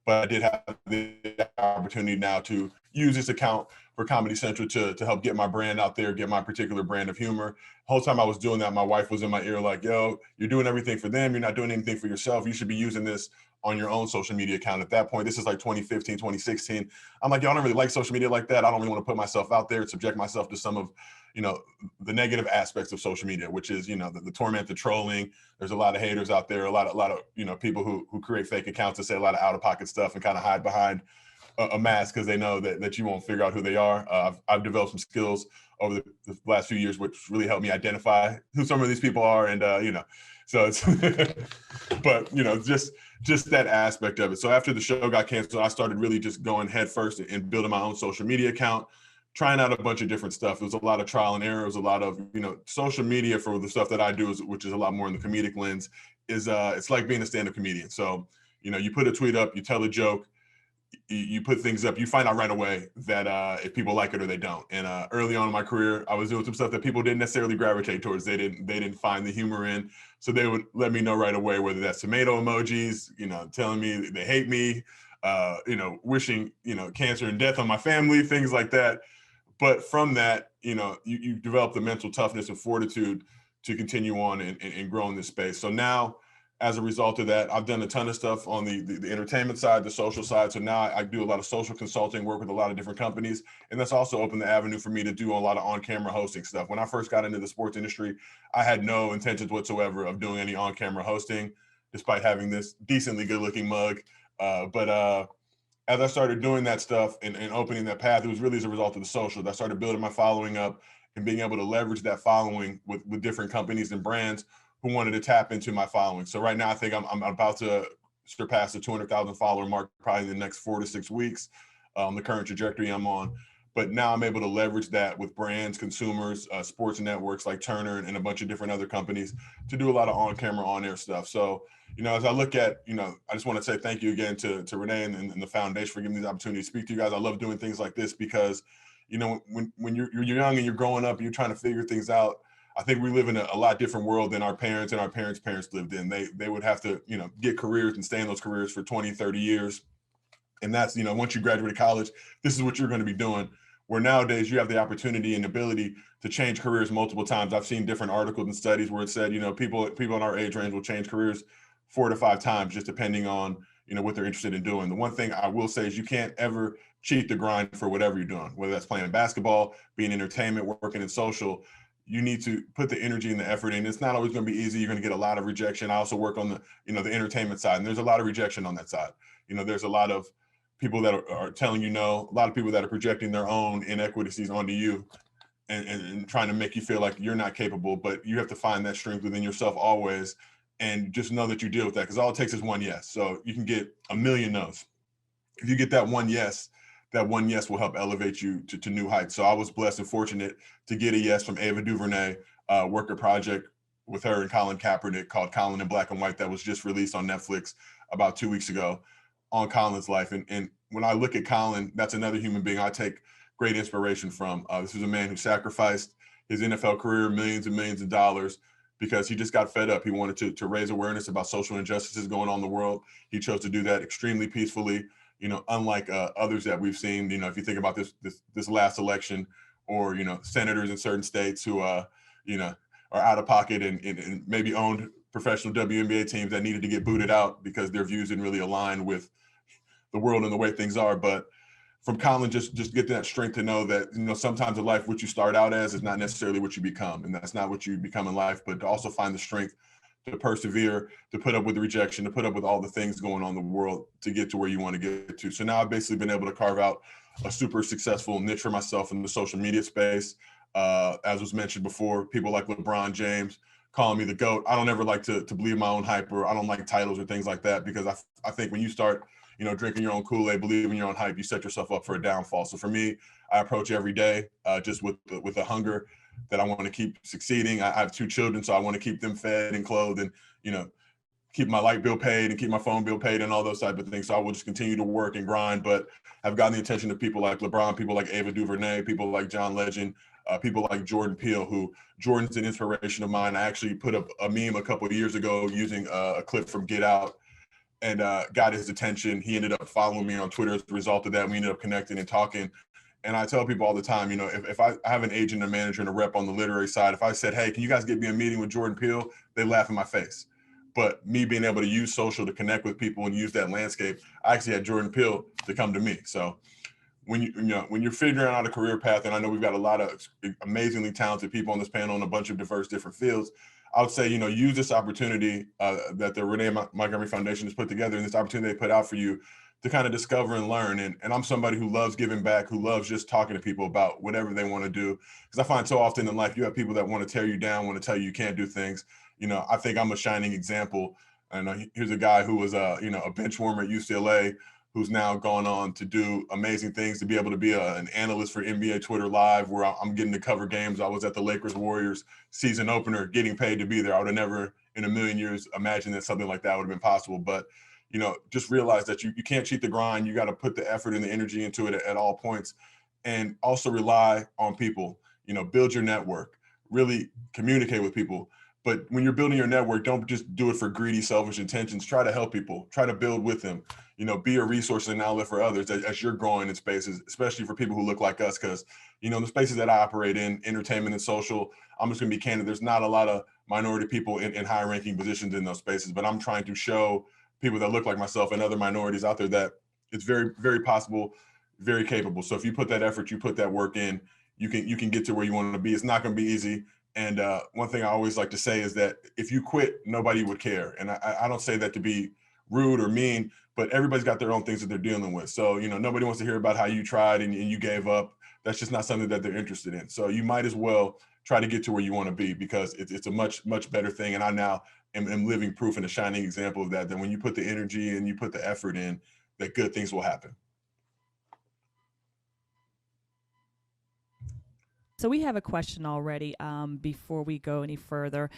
But I did have the opportunity now to use this account for Comedy Central to help get my brand out there, get my particular brand of humor. The whole time I was doing that, my wife was in my ear like, yo, you're doing everything for them. You're not doing anything for yourself. You should be using this on your own social media account. At that point, this is like 2015, 2016. I'm like, yo, I don't really like social media like that. I don't really want to put myself out there, subject myself to some of, the negative aspects of social media, which is, the torment, the trolling. There's a lot of haters out there, a lot of people who create fake accounts to say a lot of out-of-pocket stuff and kind of hide behind a mask because they know that you won't figure out who they are. I've developed some skills over the last few years, which really helped me identify who some of these people are. And, so it's, but, just that aspect of it. So after the show got canceled, I started really just going head first and building my own social media account, trying out a bunch of different stuff. It was a lot of trial and error. It was a lot of, social media for the stuff that I do, which is a lot more in the comedic lens, is it's like being a stand-up comedian. So, you put a tweet up, you tell a joke, you put things up, you find out right away that if people like it or they don't. And early on in my career, I was doing some stuff that people didn't necessarily gravitate towards. They didn't find the humor in. So they would let me know right away, whether that's tomato emojis, telling me they hate me, wishing, cancer and death on my family, things like that. But from that, you develop the mental toughness and fortitude to continue on and grow in this space. So now, as a result of that, I've done a ton of stuff on the entertainment side, the social side. So now I do a lot of social consulting, work with a lot of different companies. And that's also opened the avenue for me to do a lot of on-camera hosting stuff. When I first got into the sports industry, I had no intentions whatsoever of doing any on-camera hosting, despite having this decently good-looking mug. But as I started doing that stuff and opening that path, it was really as a result of the social. I started building my following up and being able to leverage that following with different companies and brands who wanted to tap into my following. So right now, I think I'm about to surpass the 200,000 follower mark probably in the next 4 to 6 weeks, the current trajectory I'm on. But now I'm able to leverage that with brands, consumers, sports networks like Turner and a bunch of different other companies to do a lot of on-camera, on-air stuff. So, as I look at, I just want to say thank you again to Renee and the foundation for giving me the opportunity to speak to you guys. I love doing things like this because, when you're young and you're growing up and you're trying to figure things out, I think we live in a lot different world than our parents and our parents' lived in. They would have to, get careers and stay in those careers for 20, 30 years. And that's, once you graduate college, this is what you're going to be doing. Where nowadays you have the opportunity and ability to change careers multiple times. I've seen different articles and studies where it said, people in our age range will change careers 4 to 5 times, just depending on, what they're interested in doing. The one thing I will say is you can't ever cheat the grind for whatever you're doing, whether that's playing basketball, being entertainment, working in social. You need to put the energy and the effort in. It's not always going to be easy. You're going to get a lot of rejection. I also work on the, the entertainment side, and there's a lot of rejection on that side. There's a lot of people that are telling you no, a lot of people that are projecting their own inequities onto you and trying to make you feel like you're not capable, but you have to find that strength within yourself always. And just know that you deal with that, because all it takes is one yes. So you can get a million no's. If you get that one yes will help elevate you to new heights. So I was blessed and fortunate to get a yes from Ava DuVernay, work a project with her and Colin Kaepernick called Colin in Black and White that was just released on Netflix about 2 weeks ago on Colin's life. And when I look at Colin, that's another human being I take great inspiration from. This is a man who sacrificed his NFL career, millions and millions of dollars, because he just got fed up. He wanted to raise awareness about social injustices going on in the world. He chose to do that extremely peacefully, unlike others that we've seen. If you think about this last election, or, senators in certain states who, are out of pocket and maybe owned professional WNBA teams that needed to get booted out because their views didn't really align with the world and the way things are. But from Colin, just get that strength to know that, sometimes in life, what you start out as is not necessarily what you become. And that's not what you become in life, but to also find the strength to persevere, to put up with the rejection, to put up with all the things going on in the world to get to where you want to get to. So now I've basically been able to carve out a super successful niche for myself in the social media space. As was mentioned before, people like LeBron James calling me the GOAT. I don't ever like to believe my own hype, or I don't like titles or things like that, because I think when you start drinking your own Kool-Aid, believing your own hype, you set yourself up for a downfall. So for me, I approach every day just with a hunger that I want to keep succeeding. I have 2 children, so I want to keep them fed and clothed, and keep my light bill paid and keep my phone bill paid and all those type of things. So I will just continue to work and grind. But I've gotten the attention of people like LeBron, people like Ava DuVernay, people like John Legend, people like Jordan Peele, who Jordan's an inspiration of mine. I actually put up a meme a couple of years ago using a clip from Get Out, and got his attention. He ended up following me on Twitter as a result of that. We ended up connecting and talking. And I tell people all the time, if I have an agent, a manager, and a rep on the literary side, if I said, hey, can you guys get me a meeting with Jordan Peele? They laugh in my face. But me being able to use social to connect with people and use that landscape, I actually had Jordan Peele to come to me. So when you're figuring out a career path, and I know we've got a lot of amazingly talented people on this panel in a bunch of diverse different fields, I would say, use this opportunity that the Renee Montgomery Foundation has put together, and this opportunity they put out for you to kind of discover and learn. And I'm somebody who loves giving back, who loves just talking to people about whatever they want to do. Because I find so often in life, you have people that want to tear you down, want to tell you can't do things. I think I'm a shining example. And here's a guy who was a bench warmer at UCLA, who's now gone on to do amazing things, to be able to be an analyst for NBA Twitter Live, where I'm getting to cover games. I was at the Lakers Warriors season opener, getting paid to be there. I would have never in a million years imagined that something like that would have been possible. But, just realize that you can't cheat the grind. You got to put the effort and the energy into it at all points, and also rely on people. Build your network, really communicate with people. But when you're building your network, don't just do it for greedy, selfish intentions. Try to help people, try to build with them, be a resource and an outlet for others as you're growing in spaces, especially for people who look like us. Because, the spaces that I operate in, entertainment and social, I'm just gonna be candid, there's not a lot of minority people in high ranking positions in those spaces, but I'm trying to show people that look like myself and other minorities out there that it's very, very possible, very capable. So if you put that effort, you put that work in, you can get to where you want to be. It's not gonna be easy. And one thing I always like to say is that if you quit, nobody would care. And I don't say that to be rude or mean, but everybody's got their own things that they're dealing with. So, nobody wants to hear about how you tried and you gave up. That's just not something that they're interested in. So you might as well try to get to where you want to be, because it's a much, much better thing. And I now am living proof and a shining example of that when you put the energy and you put the effort in, that good things will happen. So we have a question already before we go any further.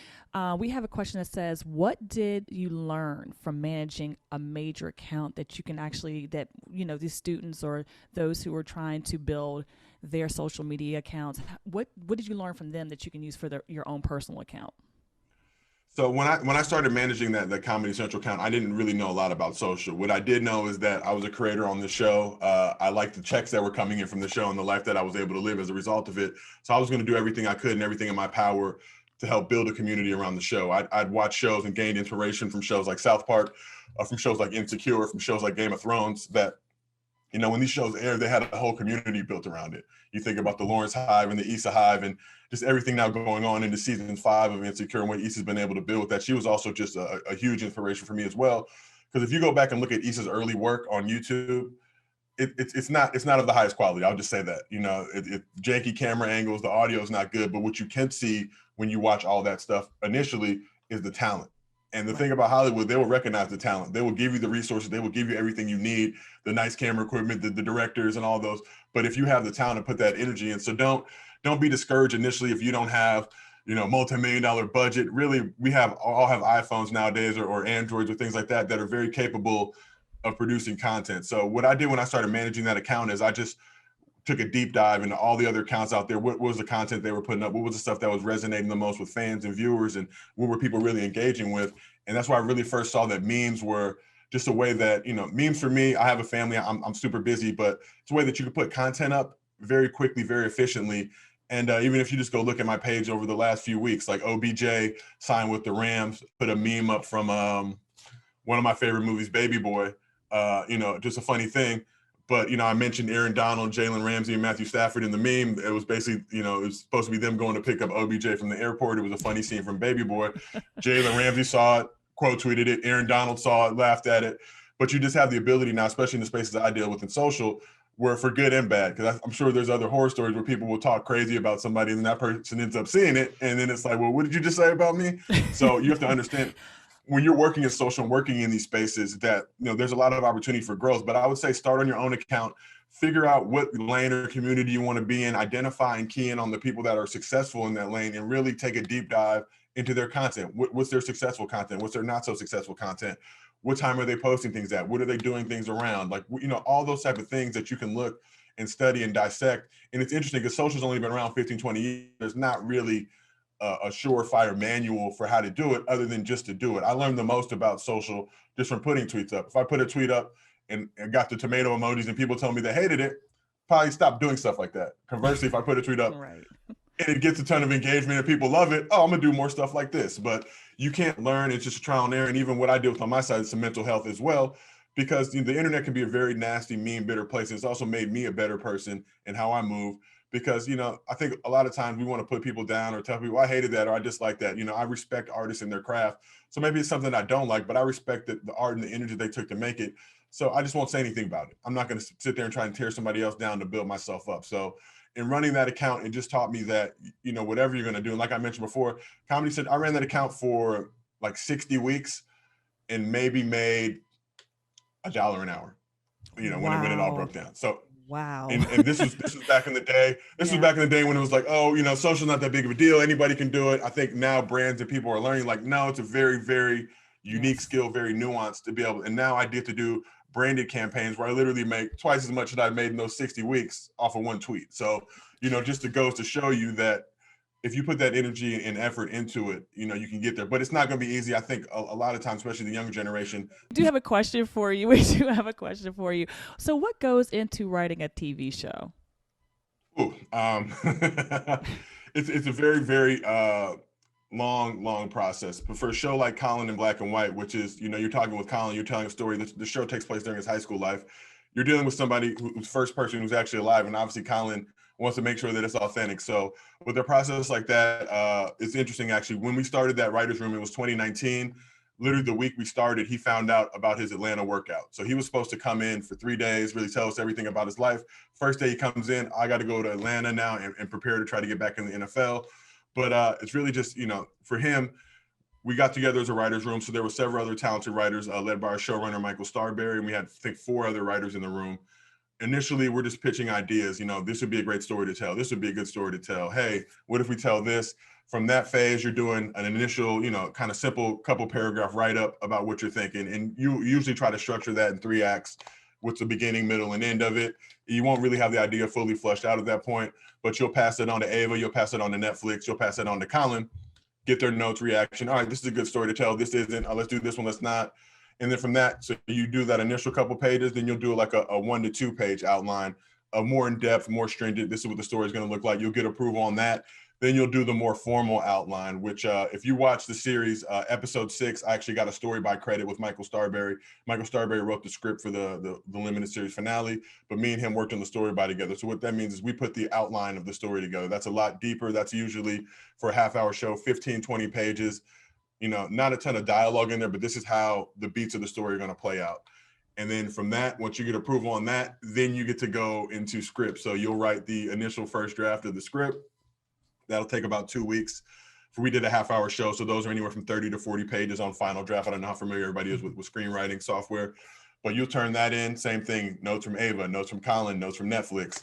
We have a question that says, what did you learn from managing a major account that you can actually, that, you know, these students or those who are trying to build their social media accounts, what did you learn from them that you can use for your own personal account? So when I started managing that Comedy Central account, I didn't really know a lot about social. What I did know is that I was a creator on the show. I liked the checks that were coming in from the show and the life that I was able to live as a result of it. So I was going to do everything I could and everything in my power to help build a community around the show. I'd watch shows and gained inspiration from shows like South Park, from shows like Insecure, from shows like Game of Thrones, that, you know, when these shows aired, they had a whole community built around it. You think about the Lawrence Hive and the Issa Hive and just everything now going on into season 5 of Insecure and what Issa's been able to build with that. She was also just a huge inspiration for me as well. Because if you go back and look at Issa's early work on YouTube, it's not of the highest quality. I'll just say that. You know, it janky camera angles, the audio is not good, but what you can see when you watch all that stuff initially is the talent. And the thing about Hollywood, they will recognize the talent. They will give you the resources. They will give you everything you need, the nice camera equipment, the directors and all those. But if you have the talent to put that energy in, so don't be discouraged initially if you don't have, you know, multi-million-dollar budget. Really, we all have iPhones nowadays or Androids or things like that are very capable of producing content. So what I did when I started managing that account is I just took a deep dive into all the other accounts out there. What was the content they were putting up? What was the stuff that was resonating the most with fans and viewers? And what were people really engaging with? And that's why I really first saw that memes were just a way that, you know, memes for me, I have a family, I'm super busy, but it's a way that you can put content up very quickly, very efficiently. And even if you just go look at my page over the last few weeks, like OBJ signed with the Rams, put a meme up from one of my favorite movies, Baby Boy, you know, just a funny thing. But, you know, I mentioned Aaron Donald, Jalen Ramsey, and Matthew Stafford in the meme. It was basically, you know, it was supposed to be them going to pick up OBJ from the airport. It was a funny scene from Baby Boy. Jalen Ramsey saw it, quote tweeted it. Aaron Donald saw it, laughed at it. But you just have the ability now, especially in the spaces I deal with in social, where for good and bad, because I'm sure there's other horror stories where people will talk crazy about somebody and that person ends up seeing it. And then it's like, well, what did you just say about me? So you have to understand, when you're working in social and working in these spaces, that, you know, there's a lot of opportunity for growth. But I would say start on your own account, figure out what lane or community you want to be in, identify and key in on the people that are successful in that lane, and really take a deep dive into their content. What's their successful content? What's their not so successful content? What time are they posting things at? What are they doing things around? Like, you know, all those type of things that you can look and study and dissect. And it's interesting because social's only been around 15, 20 years. There's not really a surefire manual for how to do it other than just to do it. I learned the most about social just from putting tweets up. If I put a tweet up and got the tomato emojis and people tell me they hated it, probably stop doing stuff like that. Conversely, if I put a tweet up Right. and it gets a ton of engagement and people love it, oh, I'm gonna do more stuff like this. But you can't learn, it's just trial and error. And even what I deal with on my side is some mental health as well, because, you know, the internet can be a very nasty, mean, bitter place. And it's also made me a better person in how I move. Because, you know, I think a lot of times we want to put people down or tell people, I hated that or I dislike that. You know, I respect artists and their craft. So maybe it's something I don't like, but I respect the art and the energy they took to make it. So I just won't say anything about it. I'm not going to sit there and try and tear somebody else down to build myself up. So in running that account, it just taught me that, you know, whatever you're going to do. And like I mentioned before, Comedy said I ran that account for like 60 weeks and maybe made $1 an hour, you know, when it all broke down. So Wow. And this was back in the day. This was back in the day when it was like, oh, you know, social's not that big of a deal. Anybody can do it. I think now brands and people are learning, like, no, it's a very, very unique skill, very nuanced to be able. And now I get to do branded campaigns where I literally make twice as much as I made in those 60 weeks off of one tweet. So, you know, just it goes to show you that if you put that energy and effort into it, you know, you can get there. But it's not going to be easy. I think a lot of times, especially the younger generation. We do have a question for you. We do have a question for you. So what goes into writing a TV show? Ooh, it's a very, very long process. But for a show like Colin in Black and White, which is, you know, you're talking with Colin, you're telling a story. The show takes place during his high school life. You're dealing with somebody who's first person who's actually alive. And obviously Colin wants to make sure that it's authentic. So with a process like that, it's interesting, actually. When we started that writer's room, it was 2019. Literally the week we started, he found out about his Atlanta workout. So he was supposed to come in for 3 days, really tell us everything about his life. First day he comes in, I got to go to Atlanta now and prepare to try to get back in the NFL. But it's really just, you know, for him, we got together as a writer's room. So there were several other talented writers led by our showrunner, Michael Starberry. And we had, I think, 4 other writers in the room. initially we're just pitching ideas. This would be a great story to tell. This would be a good story to tell. Hey, what if we tell this? From that phase, you're doing an initial, kind of simple couple paragraph write-up about what you're thinking. And you usually try to structure that in 3 acts with the beginning, middle, and end of it. You won't really have the idea fully fleshed out at that point, but you'll pass it on to Ava, you'll pass it on to Netflix, you'll pass it on to Colin, get their notes, reaction. All right, this is a good story to tell. This isn't, let's do this one, let's not. And then from that, so you do that initial couple pages, then you'll do like a 1 to 2 page outline, a more in-depth, more stringent, this is what the story is going to look like. You'll get approval on that. Then you'll do the more formal outline, which if you watch the series, episode 6, I actually got a story by credit with Michael Starberry. Michael Starberry wrote the script for the limited series finale, but me and him worked on the story by together. So what that means is we put the outline of the story together. That's a lot deeper. That's usually for a half-hour show, 15, 20 pages, not a ton of dialogue in there, but this is how the beats of the story are going to play out. And then from that, once you get approval on that, then you get to go into script. So you'll write the initial first draft of the script. That'll take about 2 weeks. We did a half-hour show, so those are anywhere from 30 to 40 pages on Final Draft. I don't know how familiar everybody is with screenwriting software, but you'll turn that in. Same thing, notes from Ava, notes from Colin, notes from Netflix.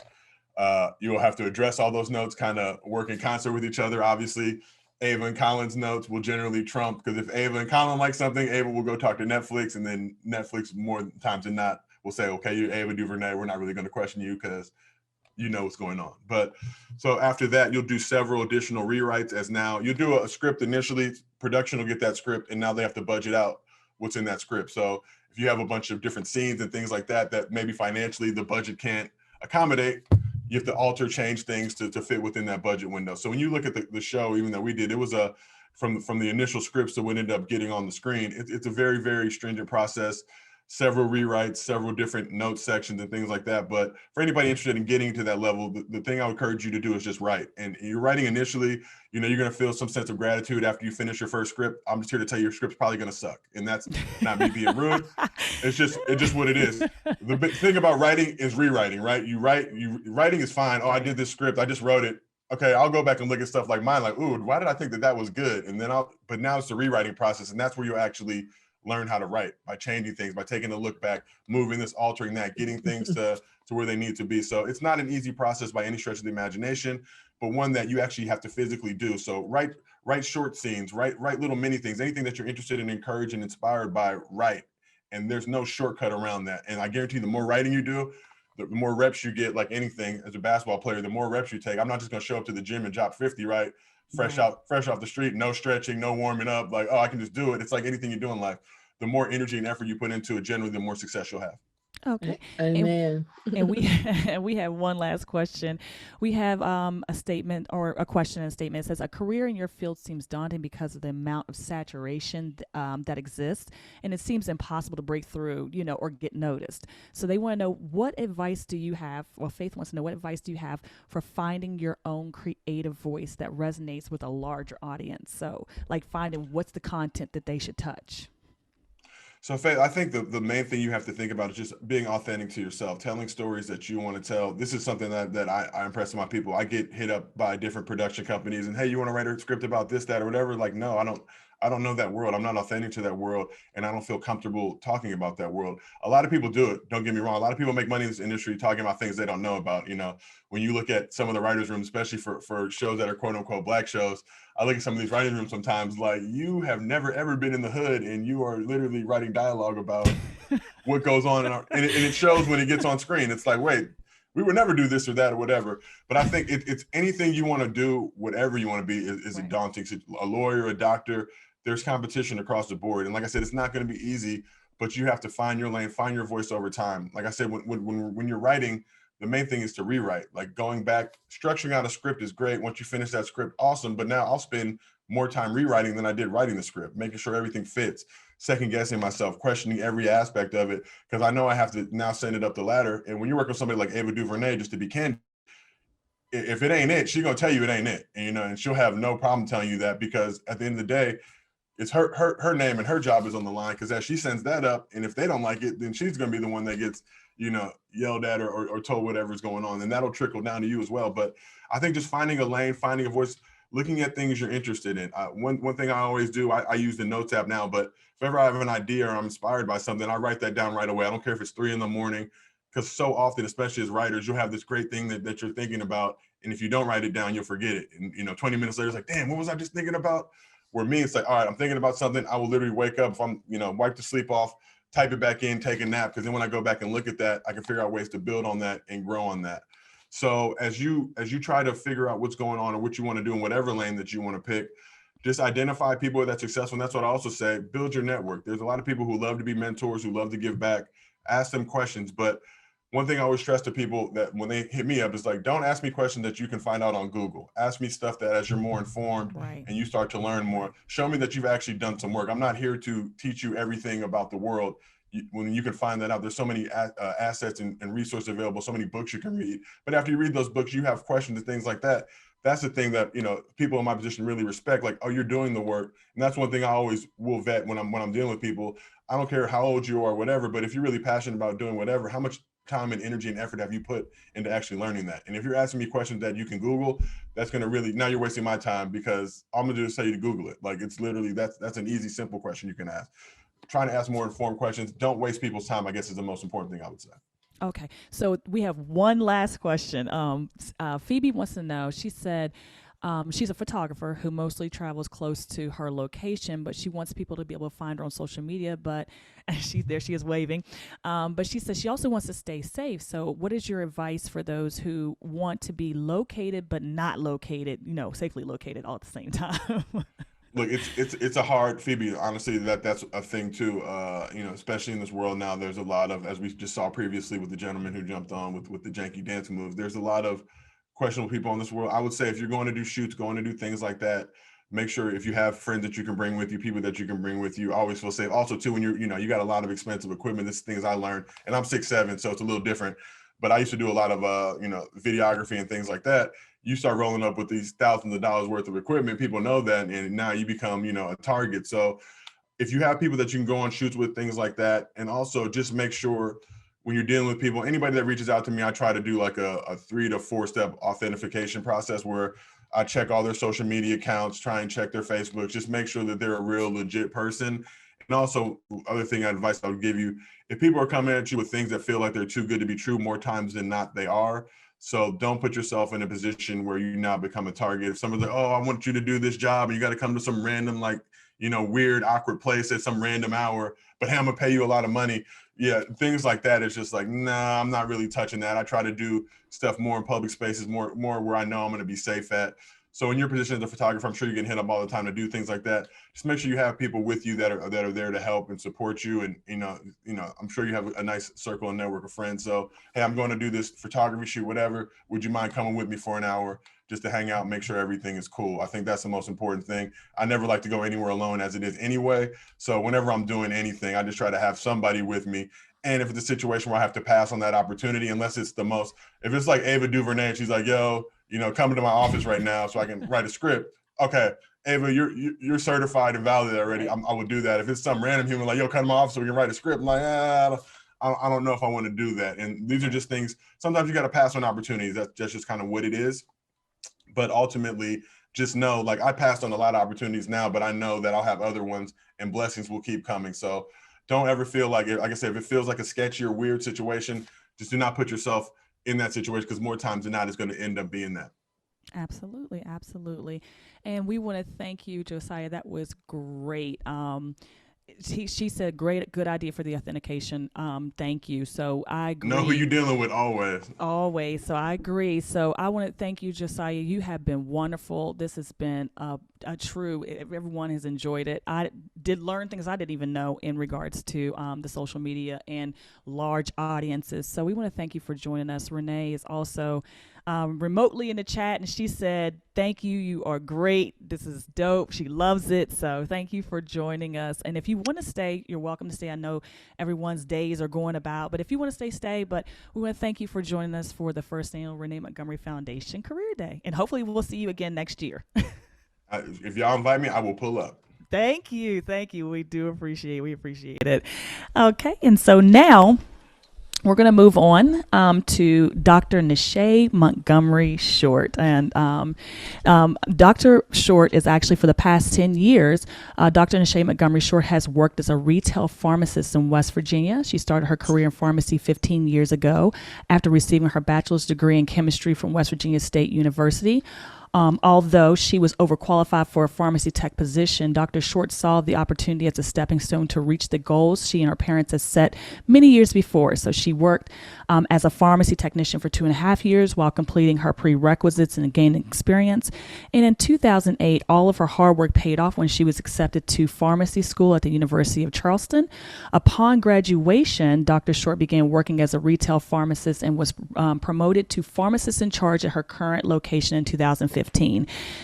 You'll have to address all those notes, kind of work in concert with each other. Obviously, Ava and Colin's notes will generally trump, because if Ava and Colin like something, Ava will go talk to Netflix, and then Netflix, more times than not, will say, okay, you're Ava DuVernay, we're not really going to question you because you know what's going on. But so after that, you'll do several additional rewrites, as now you'll do a script initially, production will get that script, and now they have to budget out what's in that script. So if you have a bunch of different scenes and things like that, that maybe financially the budget can't accommodate, you have to alter, change things to fit within that budget window. So when you look at the show, even that we did, it was from the initial scripts to what ended up getting on the screen, it's a very, very stringent process. Several rewrites, several different note sections and things like that. But for anybody interested in getting to that level, the thing I would encourage you to do is just write. And you're writing initially, you're going to feel some sense of gratitude after you finish your first script. I'm just here to tell you your script's probably going to suck. And that's not me being rude. It's just what it is. The big thing about writing is rewriting, right? Writing is fine. Oh, I did this script, I just wrote it. Okay, I'll go back and look at stuff like mine, like, ooh, why did I think that was good? And then but now it's the rewriting process. And that's where you'll actually learn how to write, by changing things, by taking a look back, moving this, altering that, getting things to where they need to be. So it's not an easy process by any stretch of the imagination, but one that you actually have to physically do. So write short scenes, write little mini things, anything that you're interested in, encouraged and inspired by, write. And there's no shortcut around that. And I guarantee the more writing you do, the more reps you get. Like anything, as a basketball player, the more reps you take. I'm not just going to show up to the gym and drop 50, right? Fresh off the street, no stretching, no warming up, like, oh, I can just do it. It's like anything you do in life. The more energy and effort you put into it, generally, the more success you'll have. Okay. Amen. And we have one last question. We have a statement, or a question and a statement. It says, a career in your field seems daunting because of the amount of saturation that exists, and it seems impossible to break through, or get noticed. So they want to know, what advice do you have, well, Faith wants to know, what advice do you have for finding your own creative voice that resonates with a larger audience? So like finding what's the content that they should touch. So Faith, I think the main thing you have to think about is just being authentic to yourself, telling stories that you want to tell. This is something that I impress my people. I get hit up by different production companies and, hey, you want to write a script about this, that, or whatever? Like, no, I don't know that world. I'm not authentic to that world, and I don't feel comfortable talking about that world. A lot of people do it. Don't get me wrong. A lot of people make money in this industry talking about things they don't know about. When you look at some of the writers' rooms, especially for shows that are quote unquote Black shows, I look at some of these writing rooms sometimes, like, you have never ever been in the hood, and you are literally writing dialogue about what goes on, and it shows when it gets on screen. It's like, wait, we would never do this or that or whatever. But I think it's anything you want to do, whatever you want to be, is a daunting. A lawyer, a doctor, there's competition across the board. And like I said, it's not going to be easy, but you have to find your lane, find your voice over time. Like I said, when you're writing, the main thing is to rewrite. Like going back, structuring out a script is great. Once you finish that script, awesome. But now I'll spend more time rewriting than I did writing the script, making sure everything fits, second guessing myself, questioning every aspect of it, because I know I have to now send it up the ladder. And when you work with somebody like Ava DuVernay, just to be candid, if it ain't it, she's gonna tell you it ain't it, and she'll have no problem telling you that, because at the end of the day, it's her name and her job is on the line, because as she sends that up, and if they don't like it, then she's going to be the one that gets, yelled at or told whatever's going on, and that'll trickle down to you as well. But I think just finding a lane, finding a voice, looking at things you're interested in. One thing I always do, I use the Notes app now, but if ever I have an idea or I'm inspired by something, I write that down right away. I don't care if it's 3 a.m. because so often, especially as writers, you'll have this great thing that you're thinking about, and if you don't write it down, you'll forget it. And 20 minutes later, it's like, damn, what was I just thinking about? Where me, it's like, all right, I'm thinking about something. I will literally wake up, if I'm, wipe the sleep off, type it back in, take a nap, because then when I go back and look at that, I can figure out ways to build on that and grow on that. So as you try to figure out what's going on or what you want to do in whatever lane that you want to pick, just identify people that's successful. And that's what I also say, build your network. There's a lot of people who love to be mentors, who love to give back. Ask them questions. But one thing I always stress to people that when they hit me up is like, don't ask me questions that you can find out on Google. Ask me stuff that as you're more informed and you start to learn more, show me that you've actually done some work. I'm not here to teach you everything about the world. When you can find that out, there's so many assets and resources available, so many books you can read. But after you read those books, you have questions and things like that. That's the thing that, people in my position really respect, like, oh, you're doing the work. And that's one thing I always will vet when I'm dealing with people. I don't care how old you are or whatever, but if you're really passionate about doing whatever, how much time and energy and effort have you put into actually learning that? And if you're asking me questions that you can Google, that's going to really, now you're wasting my time, because all I'm going to do is tell you to Google it. Like, it's literally, that's an easy, simple question you can ask. Trying to ask more informed questions. Don't waste people's time, I guess, is the most important thing I would say. Okay, so we have one last question. Phoebe wants to know, she said, she's a photographer who mostly travels close to her location, but she wants people to be able to find her on social media. But she is waving. But she says she also wants to stay safe. So what is your advice for those who want to be located but not located, safely located all at the same time? Look, it's a hard, Phoebe, honestly, that's a thing too. Especially in this world now, there's a lot of, as we just saw previously with the gentleman who jumped on with the janky dance moves, there's a lot of questionable people in this world. I would say if you're going to do shoots, going to do things like that, make sure if you have friends that you can bring with you, people that you can bring with you, always feel safe. Also too, when you got a lot of expensive equipment, this is things I learned, and I'm 6'7", so it's a little different, but I used to do a lot of, videography and things like that. You start rolling up with these thousands of dollars worth of equipment, people know that, and now you become, a target. So if you have people that you can go on shoots with, things like that, and also just make sure when you're dealing with people, anybody that reaches out to me, I try to do like a 3 to 4 step authentication process where I check all their social media accounts, try and check their Facebook, just make sure that they're a real legit person. And also, other thing, advice I would give you, if people are coming at you with things that feel like they're too good to be true, more times than not, they are. So don't put yourself in a position where you now become a target. If someone's like, oh, I want you to do this job, and you got to come to some random, weird, awkward place at some random hour, but hey, I'm gonna pay you a lot of money. Yeah, things like that. It's just like, nah, I'm not really touching that. I try to do stuff more in public spaces, more where I know I'm gonna be safe at. So in your position as a photographer, I'm sure you get hit up all the time to do things like that. Just make sure you have people with you that are there to help and support you. And I'm sure you have a nice circle and network of friends. So hey, I'm going to do this photography shoot, whatever. Would you mind coming with me for an hour just to hang out and make sure everything is cool? I think that's the most important thing. I never like to go anywhere alone as it is anyway. So whenever I'm doing anything, I just try to have somebody with me. And if it's a situation where I have to pass on that opportunity, unless it's if it's like Ava DuVernay, she's like, yo, come into my office right now so I can write a script. Okay, Ava, you're certified and valid already. I would do that. If it's some random human like, yo, come to my office so we can write a script, I'm like, I don't know if I want to do that. And these are just things, sometimes you got to pass on opportunities. That's just kind of what it is. But ultimately, just know, like, I passed on a lot of opportunities now, but I know that I'll have other ones and blessings will keep coming. So don't ever feel like I said, if it feels like a sketchy or weird situation, just do not put yourself in that situation, because more times than not, it's going to end up being that. Absolutely. Absolutely. And we want to thank you, Josiah. That was great. She said, good idea for the authentication. Thank you. So I agree. Know who you're dealing with always. Always. So I agree. So I want to thank you, Josiah. You have been wonderful. This has been a true, everyone has enjoyed it. I did learn things I didn't even know in regards to the social media and large audiences. So we want to thank you for joining us. Renee is also remotely in the chat, and she said, thank you. You are great. This is dope. She loves it. So thank you for joining us. And if you want to stay, you're welcome to stay. I know everyone's days are going about, but if you want to stay. But we want to thank you for joining us for the first annual Renee Montgomery Foundation Career Day. And hopefully we'll see you again next year. If y'all invite me, I will pull up. Thank you. We do appreciate it. Okay. And so now we're going to move on to Dr. Nishay Montgomery Short. And Dr. Short is actually, for the past 10 years, Dr. Nishay Montgomery Short has worked as a retail pharmacist in West Virginia. She started her career in pharmacy 15 years ago after receiving her bachelor's degree in chemistry from West Virginia State University. Although she was overqualified for a pharmacy tech position, Dr. Short saw the opportunity as a stepping stone to reach the goals she and her parents had set many years before. So she worked as a pharmacy technician for 2.5 years while completing her prerequisites and gaining experience. And in 2008, all of her hard work paid off when she was accepted to pharmacy school at the University of Charleston. Upon graduation, Dr. Short began working as a retail pharmacist and was promoted to pharmacist in charge at her current location in 2015.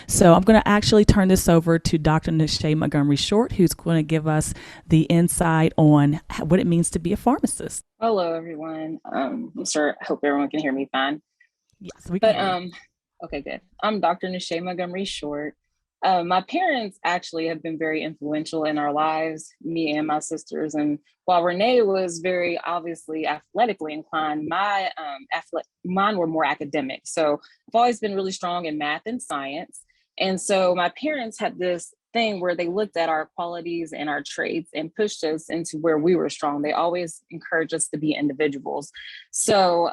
So I'm going to actually turn this over to Dr. Nishay Montgomery Short, who's going to give us the insight on what it means to be a pharmacist. Hello, everyone. I'm sure, I hope everyone can hear me fine. Yes, we can. Okay, good. I'm Dr. Nishay Montgomery Short. My parents actually have been very influential in our lives, me and my sisters. And while Renee was very obviously athletically inclined, mine were more academic. So I've always been really strong in math and science. And so my parents had this thing where they looked at our qualities and our traits and pushed us into where we were strong. They always encouraged us to be individuals. So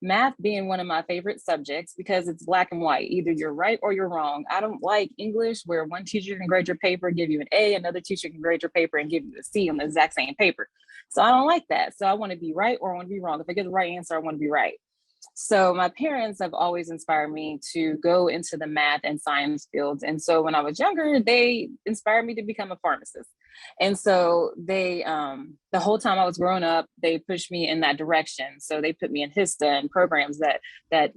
math being one of my favorite subjects because it's black and white. Either you're right or you're wrong. I don't like English where one teacher can grade your paper, give you an A, another teacher can grade your paper and give you a C on the exact same paper. So I don't like that. So I want to be right or I want to be wrong. If I get the right answer, I want to be right. So my parents have always inspired me to go into the math and science fields. And so when I was younger, they inspired me to become a pharmacist. And so they, the whole time I was growing up, they pushed me in that direction. So they put me in HISTA and programs that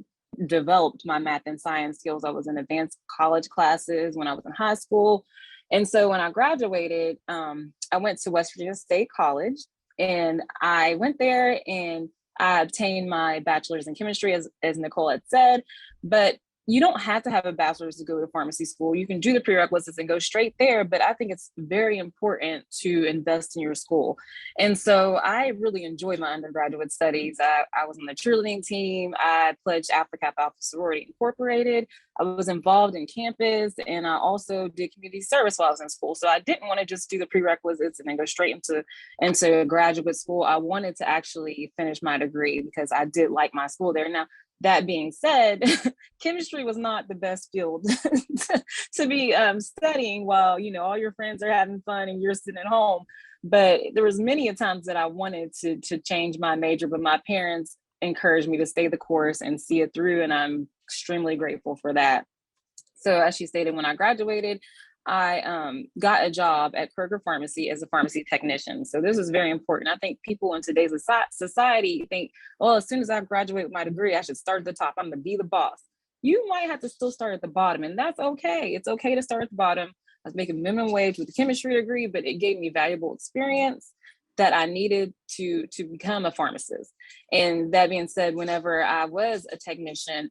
developed my math and science skills. I was in advanced college classes when I was in high school. And so when I graduated, I went to West Virginia State College and I went there and I obtained my bachelor's in chemistry, as Nicole had said, but you don't have to have a bachelor's to go to pharmacy school. You can do the prerequisites and go straight there, but I think it's very important to invest in your school. And so I really enjoyed my undergraduate studies. I was on the cheerleading team. I pledged Alpha Kappa Alpha Sorority Incorporated. I was involved in campus, and I also did community service while I was in school. So I didn't want to just do the prerequisites and then go straight into graduate school. I wanted to actually finish my degree because I did like my school there. Now, that being said, chemistry was not the best field to be studying while, all your friends are having fun and you're sitting at home. But there was many a times that I wanted to change my major, but my parents encouraged me to stay the course and see it through. And I'm extremely grateful for that. So as she stated, when I graduated, I got a job at Kroger Pharmacy as a pharmacy technician. So this is very important. I think people in today's society think, well, as soon as I graduate with my degree, I should start at the top. I'm going to be the boss. You might have to still start at the bottom, and that's okay. It's okay to start at the bottom. I was making minimum wage with a chemistry degree, but it gave me valuable experience that I needed to become a pharmacist. And that being said, whenever I was a technician,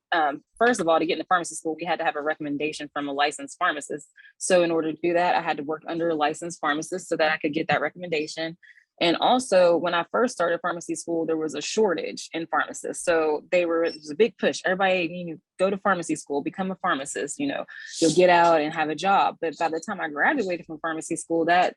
first of all, to get into pharmacy school, we had to have a recommendation from a licensed pharmacist. So in order to do that, I had to work under a licensed pharmacist so that I could get that recommendation. And also, when I first started pharmacy school, there was a shortage in pharmacists. So it was a big push. Everybody, go to pharmacy school, become a pharmacist, you'll get out and have a job. But by the time I graduated from pharmacy school, that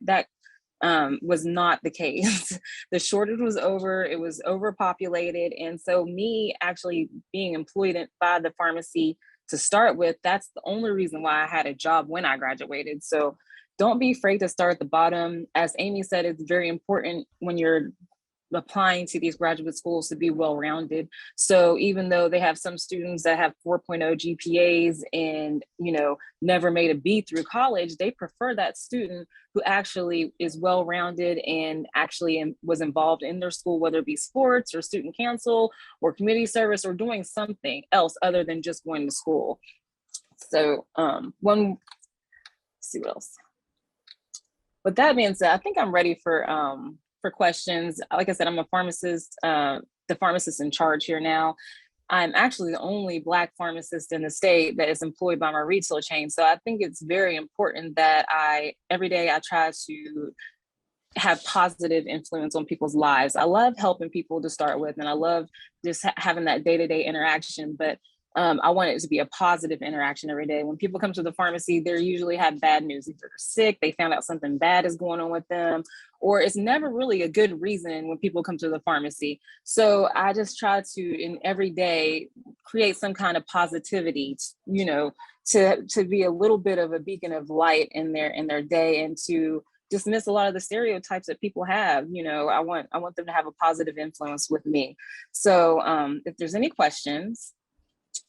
was not the case. The shortage was over, it was overpopulated. And so me actually being employed by the pharmacy to start with, that's the only reason why I had a job when I graduated. So don't be afraid to start at the bottom. As Amy said, it's very important when you're applying to these graduate schools to be well-rounded. So even though they have some students that have 4.0 GPAs and, never made a B through college, they prefer that student who actually is well-rounded and actually was involved in their school, whether it be sports or student council or community service or doing something else other than just going to school. So let's see what else. With that being said, I think I'm ready for questions. Like I said, I'm a pharmacist, the pharmacist in charge here now. I'm actually the only Black pharmacist in the state that is employed by my retail chain. So I think it's very important that every day I try to have positive influence on people's lives. I love helping people to start with, and I love just having that day-to-day interaction, but I want it to be a positive interaction every day. When people come to the pharmacy, they usually have bad news. Either they're sick, they found out something bad is going on with them, or it's never really a good reason when people come to the pharmacy. So I just try to, in every day, create some kind of positivity, to be a little bit of a beacon of light in their day, and to dismiss a lot of the stereotypes that people have. I want them to have a positive influence with me. So if there's any questions,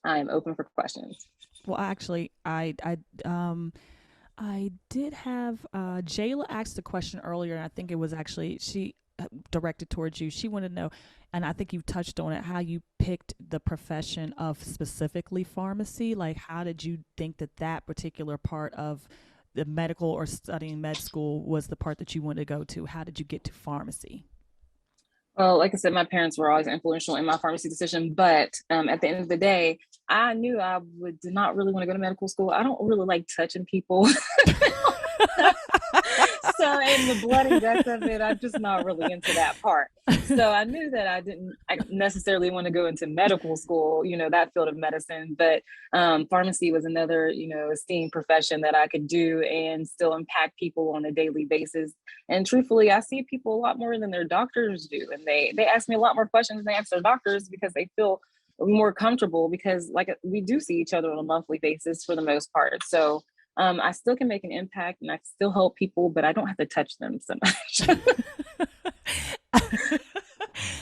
I am open for questions. Well, actually, I did have Jayla asked a question earlier, and I think it was actually she directed towards you. She wanted to know, and I think you touched on it, how you picked the profession of specifically pharmacy. Like, how did you think that particular part of the medical or studying med school was the part that you wanted to go to? How did you get to pharmacy? Well, like I said, my parents were always influential in my pharmacy decision, but at the end of the day, I knew I did not really want to go to medical school. I don't really like touching people. So, and the blood and guts of it, I'm just not really into that part. So I knew that I didn't necessarily want to go into medical school, that field of medicine, but pharmacy was another, esteemed profession that I could do and still impact people on a daily basis. And truthfully, I see people a lot more than their doctors do. And they ask me a lot more questions than they ask their doctors, because they feel more comfortable, because we do see each other on a monthly basis for the most part. So I still can make an impact, and I still help people, but I don't have to touch them so much.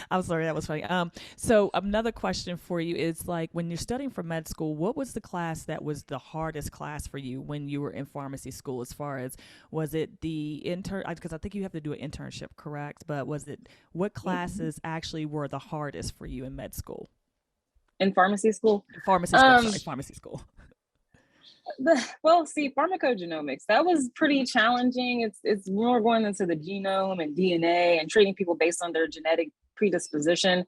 I'm sorry, that was funny. So another question for you is, like, when you're studying for med school, what was the class that was the hardest class for you when you were in pharmacy school? As far as, was it the intern? Because I think you have to do an internship, correct? But what classes actually were the hardest for you in med school? In pharmacy school? Pharmacy school. Well, see, pharmacogenomics, that was pretty challenging. It's more going into the genome and DNA and treating people based on their genetic predisposition.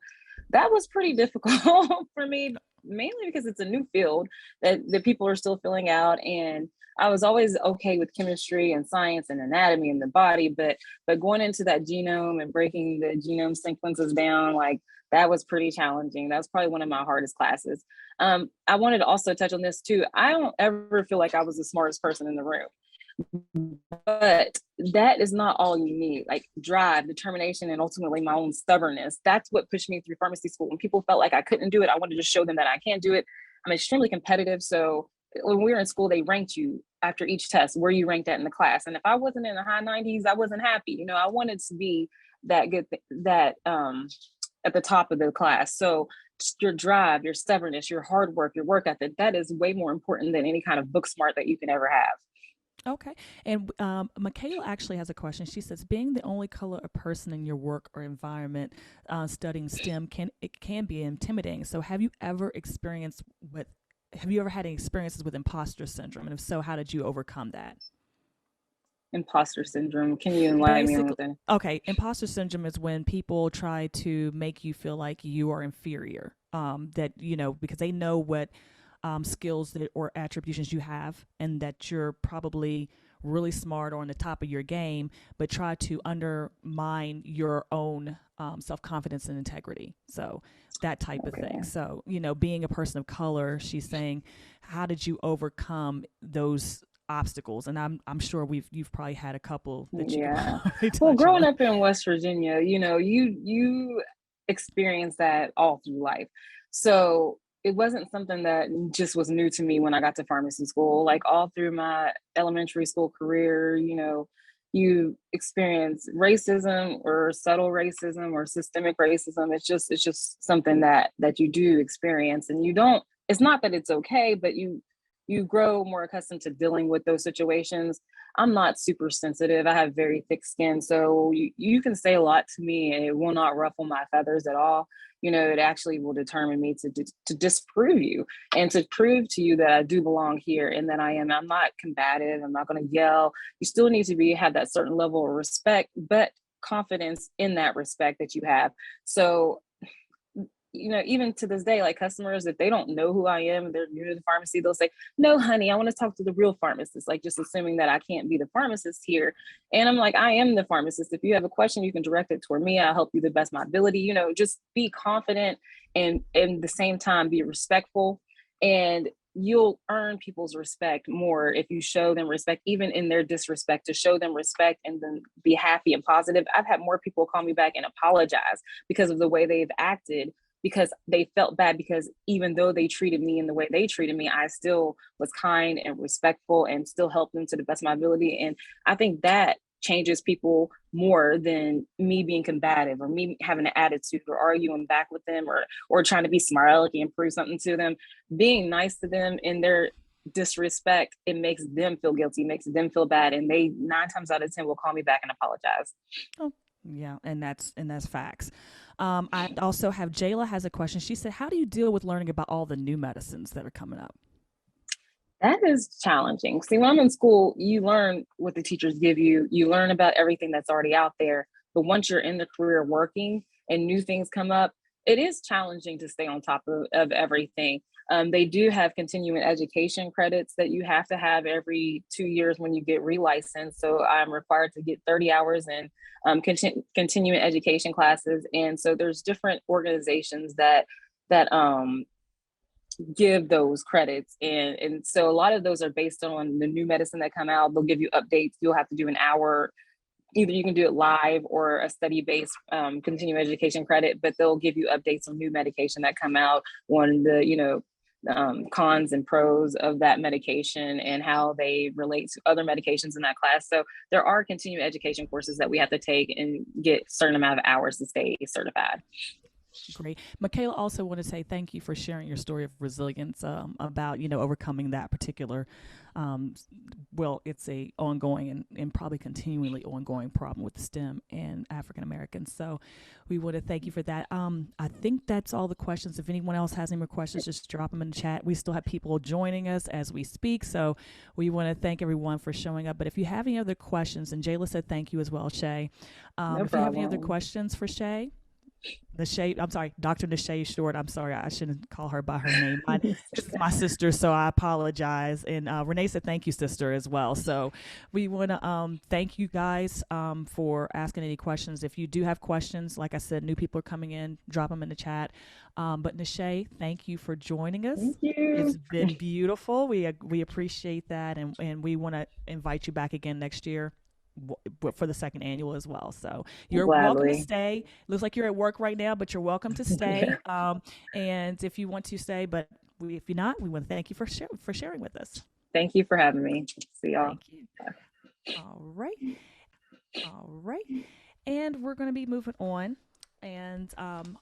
That was pretty difficult for me, mainly because it's a new field that people are still filling out. And I was always okay with chemistry and science and anatomy in the body, but going into that genome and breaking the genome sequences down, like, that was pretty challenging. That was probably one of my hardest classes. I wanted to also touch on this too. I don't ever feel like I was the smartest person in the room, but that is not all you need. Like, drive, determination, and ultimately my own stubbornness. That's what pushed me through pharmacy school. When people felt like I couldn't do it, I wanted to show them that I can do it. I'm extremely competitive. So when we were in school, they ranked you after each test, where you ranked at in the class. And if I wasn't in the high 90s, I wasn't happy. I wanted to be that good, at the top of the class. So your drive, your stubbornness, your hard work, your work ethic, that is way more important than any kind of book smart that you can ever have. Okay. And Michaela actually has a question. She says, being the only color of person in your work or environment studying STEM can be intimidating. So have you ever had any experiences with imposter syndrome? And if so, how did you overcome that? Imposter syndrome. Can you enlighten me on that? Okay. Imposter syndrome is when people try to make you feel like you are inferior, because they know what skills or attributions you have, and that you're probably really smart or on the top of your game, but try to undermine your own self-confidence and integrity. So that type of thing. So, being a person of color, she's saying, how did you overcome those obstacles? And I'm sure you've probably had a couple that you well, growing up in West Virginia, you experience that all through life. So it wasn't something that just was new to me when I got to pharmacy school. Like, all through my elementary school career, you experience racism or subtle racism or systemic racism. It's just something that you do experience, and it's not that it's okay, but you grow more accustomed to dealing with those situations. I'm not super sensitive. I have very thick skin. So you can say a lot to me and it will not ruffle my feathers at all. It actually will determine me to disprove you and to prove to you that I do belong here and that I'm not combative. I'm not going to yell. You still need to have that certain level of respect, but confidence in that respect that you have. So even to this day, like customers, if they don't know who I am, they're new to the pharmacy, they'll say, no, honey, I want to talk to the real pharmacist, like just assuming that I can't be the pharmacist here. And I'm like, I am the pharmacist. If you have a question, you can direct it toward me. I'll help you the best of my ability, just be confident and at the same time, be respectful. And you'll earn people's respect more if you show them respect, even in their disrespect, to show them respect and then be happy and positive. I've had more people call me back and apologize because of the way they've acted, because they felt bad, because even though they treated me in the way they treated me, I still was kind and respectful and still helped them to the best of my ability. And I think that changes people more than me being combative or me having an attitude or arguing back with them or trying to be smart alecky and prove something to them. Being nice to them in their disrespect, it makes them feel guilty, makes them feel bad, and they 9 times out of 10 will call me back and apologize. Oh, yeah, and that's facts. I also have Jayla has a question. She said, "How do you deal with learning about all the new medicines that are coming up?" That is challenging. See, when I'm in school, you learn what the teachers give you. You learn about everything that's already out there. But once you're in the career working and new things come up, it is challenging to stay on top of everything. They do have continuing education credits that you have to have every 2 years when you get relicensed. So I'm required to get 30 hours in continuing education classes. And so there's different organizations that give those credits, and so a lot of those are based on the new medicine that come out. They'll give you updates. You'll have to do an hour, either you can do it live or a study-based continuing education credit, but they'll give you updates on new medication that come out, on the cons and pros of that medication and how they relate to other medications in that class. So there are continuing education courses that we have to take and get a certain amount of hours to stay certified. Great. Michaela also want to say thank you for sharing your story of resilience about, overcoming that particular, it's a ongoing and probably continually ongoing problem with STEM and African Americans. So we want to thank you for that. I think that's all the questions. If anyone else has any more questions, just drop them in the chat. We still have people joining us as we speak. So we want to thank everyone for showing up. But if you have any other questions, and Jayla said thank you as well, Shay. If you have any other questions for Shay, Dr. Nashay Short. I'm sorry, I shouldn't call her by her name. This is my sister, so I apologize. And Renee said thank you, sister, as well. So we want to thank you guys for asking any questions. If you do have questions, like I said, new people are coming in, drop them in the chat. But Nashay, thank you for joining us. Thank you. It's been beautiful. We appreciate that, and we want to invite you back again next year for the second annual as well. So you're welcome to stay. Looks like you're at work right now, but you're welcome to stay. And if you want to stay, but if you're not, we want to thank you for sharing with us. Thank you for having me. See y'all. Thank you. All right. And we're going to be moving on. And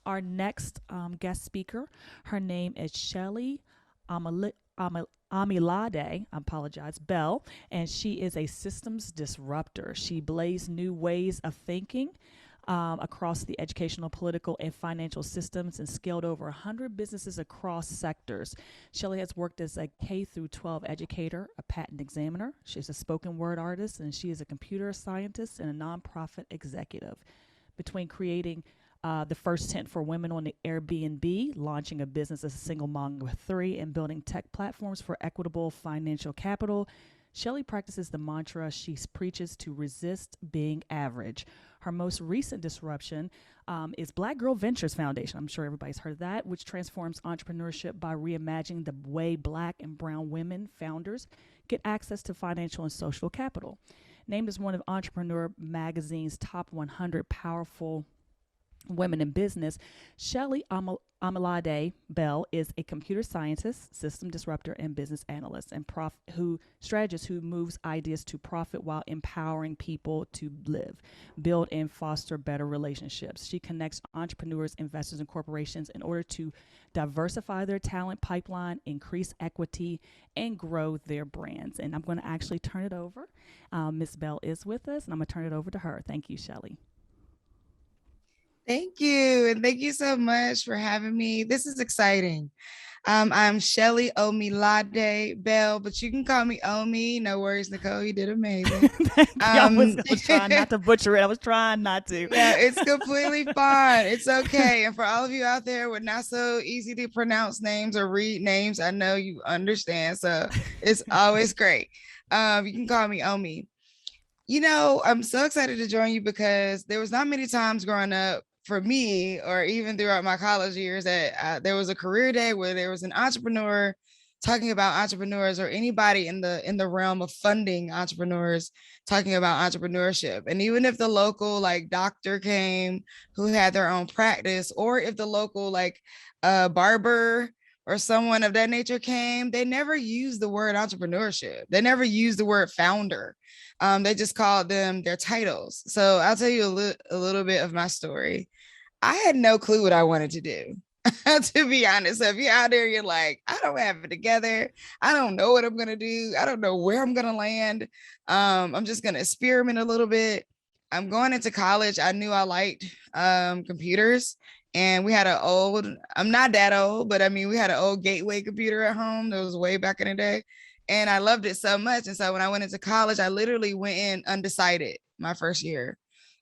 our next guest speaker, her name is Shelly Amilade, Bell, and she is a systems disruptor. She blazed new ways of thinking across the educational, political, and financial systems and scaled over 100 businesses across sectors. Shelly has worked as a K-12 educator, a patent examiner. She's a spoken word artist, and she is a computer scientist and a nonprofit executive. Between creating the first tent for women on the Airbnb, launching a business as a single mom with 3, and building tech platforms for equitable financial capital, Shelly practices the mantra she preaches to resist being average. Her most recent disruption is Black Girl Ventures Foundation. I'm sure everybody's heard of that, which transforms entrepreneurship by reimagining the way Black and brown women founders get access to financial and social capital. Named as one of Entrepreneur Magazine's top 100 powerful women in business, Shelly Amilade Bell is a computer scientist, system disruptor, and business analyst, and strategist who moves ideas to profit while empowering people to live, build, and foster better relationships. She connects entrepreneurs, investors, and corporations in order to diversify their talent pipeline, increase equity, and grow their brands. And I'm going to actually turn it over. Ms. Bell is with us, and I'm going to turn it over to her. Thank you, Shelly. Thank you. And thank you so much for having me. This is exciting. I'm Shelly Omilade Bell, but you can call me Omi. No worries, Nicole. You did amazing. I was trying not to butcher it. I was trying not to. Yeah, it's completely fine. It's okay. And for all of you out there with not so easy to pronounce names or read names, I know you understand. So it's always great. You can call me Omi. I'm so excited to join you because there was not many times growing up for me, or even throughout my college years, that there was a career day where there was an entrepreneur talking about entrepreneurs, or anybody in the realm of funding entrepreneurs talking about entrepreneurship. And even if the local like doctor came who had their own practice, or if the local like barber or someone of that nature came, they never used the word entrepreneurship. They never used the word founder. They just called them their titles. So I'll tell you a little bit of my story. I had no clue what I wanted to do. To be honest. So if you're out there, you're like, I don't have it together. I don't know what I'm going to do. I don't know where I'm going to land. I'm just going to experiment a little bit. I'm going into college. I knew I liked computers. And we had I'm not that old, but I mean, we had an old Gateway computer at home. That was way back in the day. And I loved it so much. And so when I went into college, I literally went in undecided my first year.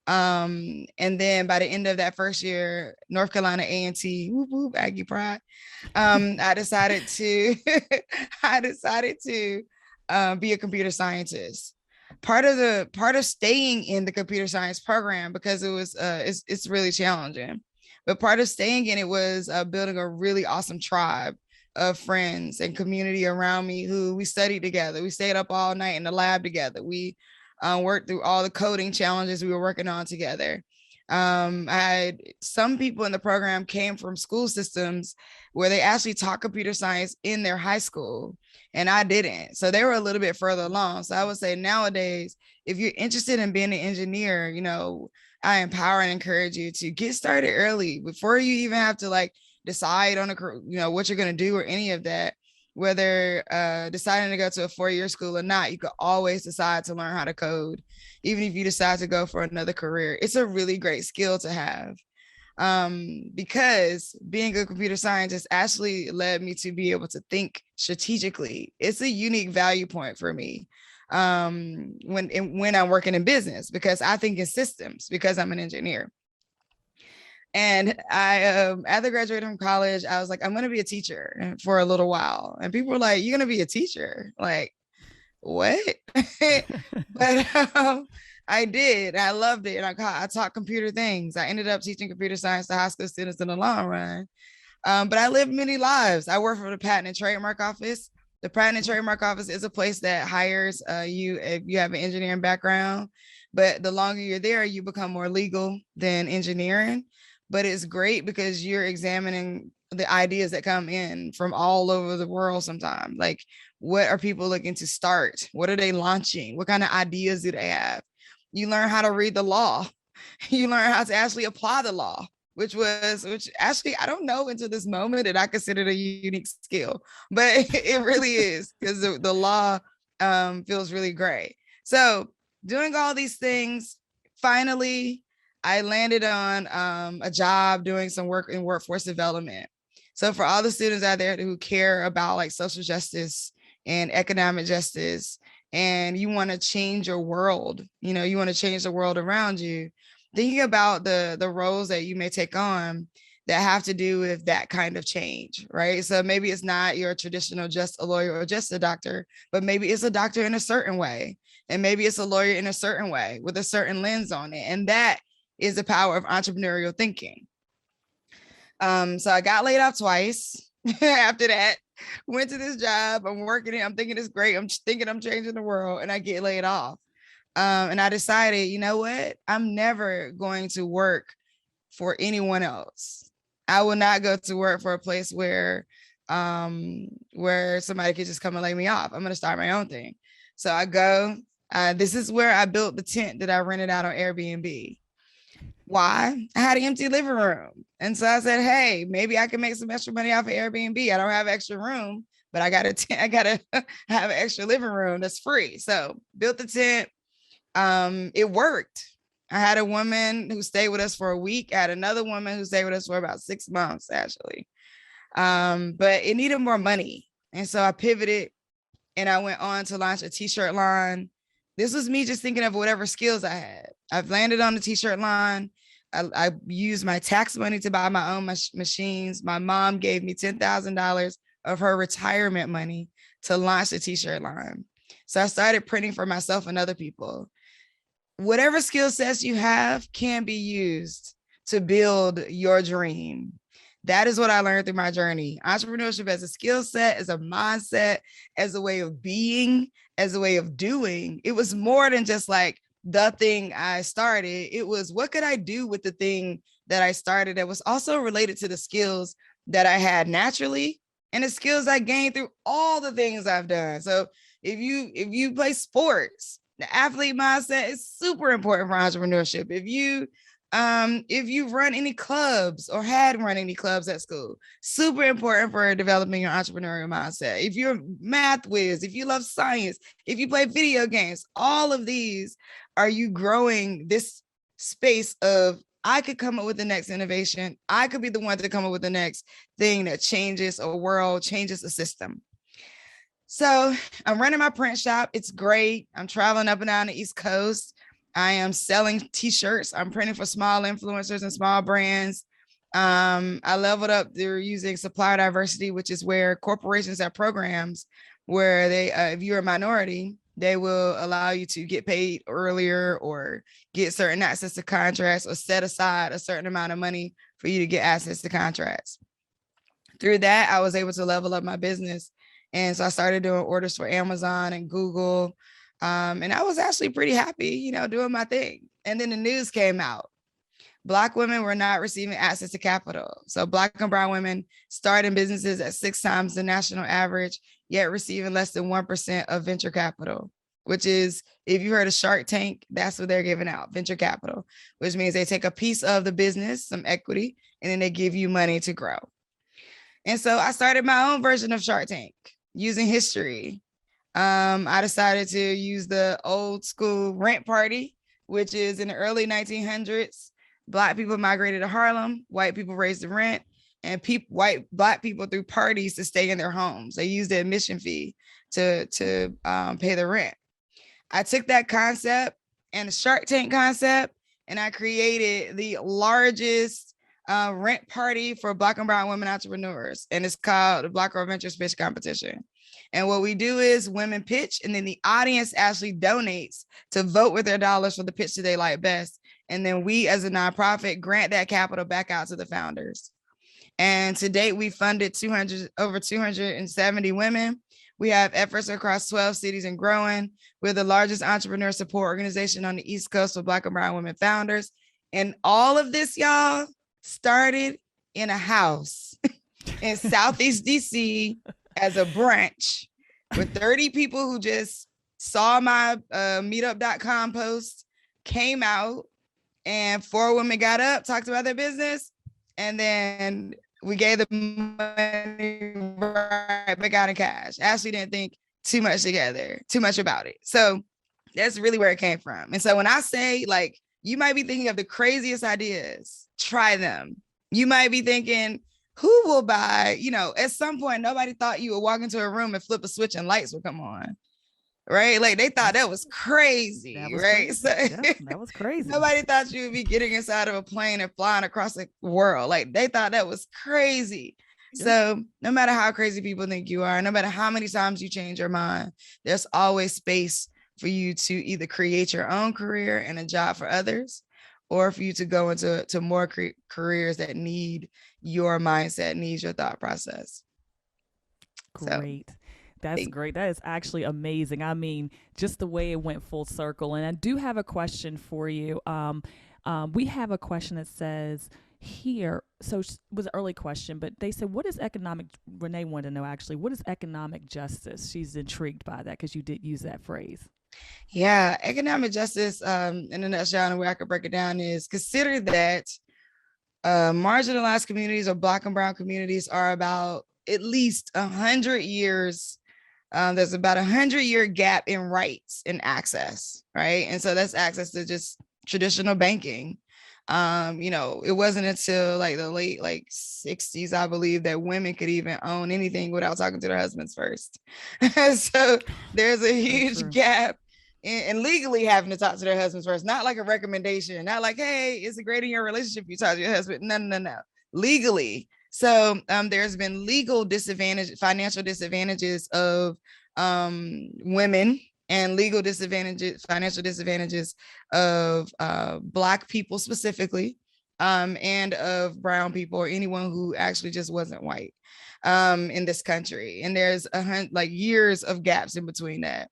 And then by the end of that first year, North Carolina A&T, whoop, whoop, Aggie pride. I decided to be a computer scientist. Part of staying in the computer science program, because it's really challenging, but part of staying in it was building a really awesome tribe of friends and community around me who we studied together. We stayed up all night in the lab together. We worked through all the coding challenges we were working on together. I had some people in the program came from school systems where they actually taught computer science in their high school, and I didn't. So they were a little bit further along. So I would say nowadays, if you're interested in being an engineer, I empower and encourage you to get started early before you even have to like decide on what you're going to do or any of that. Whether deciding to go to a 4-year school or not, you could always decide to learn how to code, even if you decide to go for another career. It's a really great skill to have, because being a computer scientist actually led me to be able to think strategically. It's a unique value point for me when I'm working in business, because I think in systems, because I'm an engineer. And I, after graduating from college, I was like, I'm going to be a teacher for a little while. And people were like, you're going to be a teacher? Like, what? But I did. I loved it. And I taught computer things. I ended up teaching computer science to high school students in the long run. But I lived many lives. I worked for the Patent and Trademark Office. The Patent and Trademark Office is a place that hires you if you have an engineering background. But the longer you're there, you become more legal than engineering. But it's great because you're examining the ideas that come in from all over the world sometimes. Like, what are people looking to start? What are they launching? What kind of ideas do they have? You learn how to read the law. You learn how to actually apply the law, which actually, I don't know until this moment that I considered a unique skill, but it really is, because the law feels really great. So doing all these things, finally, I landed on a job doing some work in workforce development. So for all the students out there who care about like social justice and economic justice, and you want to change your world, you want to change the world around you, thinking about the roles that you may take on that have to do with that kind of change, right? So maybe it's not your traditional just a lawyer or just a doctor, but maybe it's a doctor in a certain way. And maybe it's a lawyer in a certain way with a certain lens on it. And that is the power of entrepreneurial thinking. So I got laid off twice. After that, went to this job. I'm working it. I'm thinking it's great. I'm thinking I'm changing the world, and I get laid off. And I decided, you know what? I'm never going to work for anyone else. I will not go to work for a place where somebody could just come and lay me off. I'm going to start my own thing. So I go. This is where I built the tent that I rented out on Airbnb. Why? I had an empty living room. And so I said, hey, maybe I can make some extra money off of Airbnb. I don't have extra room, but I gotta have an extra living room that's free. So built the tent. It worked. I had a woman who stayed with us for a week. I had another woman who stayed with us for about 6 months, actually. But it needed more money. And so I pivoted and I went on to launch a t-shirt line. This was me just thinking of whatever skills I had. I've landed on the t-shirt line. I used my tax money to buy my own machines. My mom gave me $10,000 of her retirement money to launch the t-shirt line. So I started printing for myself and other people. Whatever skill sets you have can be used to build your dream. That is what I learned through my journey. Entrepreneurship as a skill set, as a mindset, as a way of being, as a way of doing. It was more than just like the thing I started. It was, what could I do with the thing that I started that was also related to the skills that I had naturally and the skills I gained through all the things I've done. So if you play sports, the athlete mindset is super important for entrepreneurship. If you run any clubs or had run any clubs at school, super important for developing your entrepreneurial mindset. If you're a math whiz, if you love science, if you play video games, all of these are you growing this space of, I could come up with the next innovation. I could be the one to come up with the next thing that changes a world, changes a system. So I'm running my print shop. It's great. I'm traveling up and down the East Coast. I am selling t-shirts. I'm printing for small influencers and small brands. I leveled up. They're using supplier diversity, which is where corporations have programs where they, if you're a minority, they will allow you to get paid earlier or get certain access to contracts or set aside a certain amount of money for you to get access to contracts. Through that, I was able to level up my business. And so I started doing orders for Amazon and Google. And I was actually pretty happy, doing my thing. And then the news came out. Black women were not receiving access to capital. So Black and brown women starting businesses at 6 times the national average, yet receiving less than 1% of venture capital, which is, if you heard of Shark Tank, that's what they're giving out, venture capital, which means they take a piece of the business, some equity, and then they give you money to grow. And so I started my own version of Shark Tank using history. I decided to use the old school rent party, which is in the early 1900s. Black people migrated to Harlem, white people raised the rent, and Black people threw parties to stay in their homes. They used the admission fee to pay the rent. I took that concept and the Shark Tank concept, and I created the largest rent party for Black and brown women entrepreneurs. And it's called the Black Girl Ventures Pitch Competition. And what we do is women pitch, and then the audience actually donates to vote with their dollars for the pitch that they like best. And then we, as a nonprofit, grant that capital back out to the founders. And to date, we funded over 270 women. We have efforts across 12 cities and growing. We're the largest entrepreneur support organization on the East Coast for Black and brown women founders. And all of this, y'all, started in a house in Southeast DC as a brunch with 30 people who just saw my meetup.com post, came out, and 4 women got up, talked about their business, and then we gave them money right back out in cash. Ashley didn't think too much about it. So that's really where it came from. And so when I say, like, you might be thinking of the craziest ideas, try them. You might be thinking, who will buy, at some point, nobody thought you would walk into a room and flip a switch and lights would come on. Right? Like, they thought that was crazy, right? Crazy. So Yeah, that was crazy. Nobody thought you would be getting inside of a plane and flying across the world. Like, they thought that was crazy. Yeah. So no matter how crazy people think you are, no matter how many times you change your mind, there's always space for you to either create your own career and a job for others, or for you to go into more careers that need your mindset, needs your thought process. Great. That's great. That is actually amazing. I mean, just the way it went full circle. And I do have a question for you. We have a question that says here, so it was an early question, but they said, what is economic, Renee wanted to know actually, what is economic justice? She's intrigued by that because you did use that phrase. Yeah, economic justice, in a nutshell, and the way I could break it down is, consider that marginalized communities or Black and brown communities are about at least 100 years. There's about 100-year gap in rights and access, right? And so that's access to just traditional banking. It wasn't until like the late 60s, I believe, that women could even own anything without talking to their husbands first. So there's a huge gap in legally having to talk to their husbands first, not like a recommendation, not like, hey, is it great in your relationship you talk to your husband? No. Legally. So there's been legal disadvantage, financial disadvantages of women, and legal disadvantages, financial disadvantages of Black people specifically, and of brown people or anyone who actually just wasn't white in this country. And there's years of gaps in between that.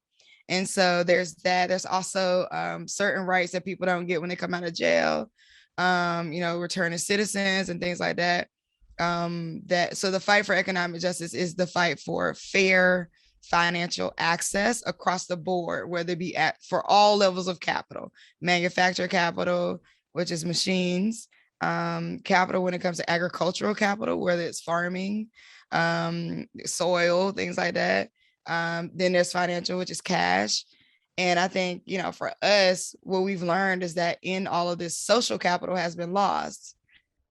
And so there's that. There's also certain rights that people don't get when they come out of jail, returning citizens and things like that. So the fight for economic justice is the fight for fair financial access across the board, whether it be for all levels of capital, manufacturer capital, which is machines, capital when it comes to agricultural capital, whether it's farming, soil, things like that. Then there's financial, which is cash. And I think, for us, what we've learned is that in all of this, social capital has been lost.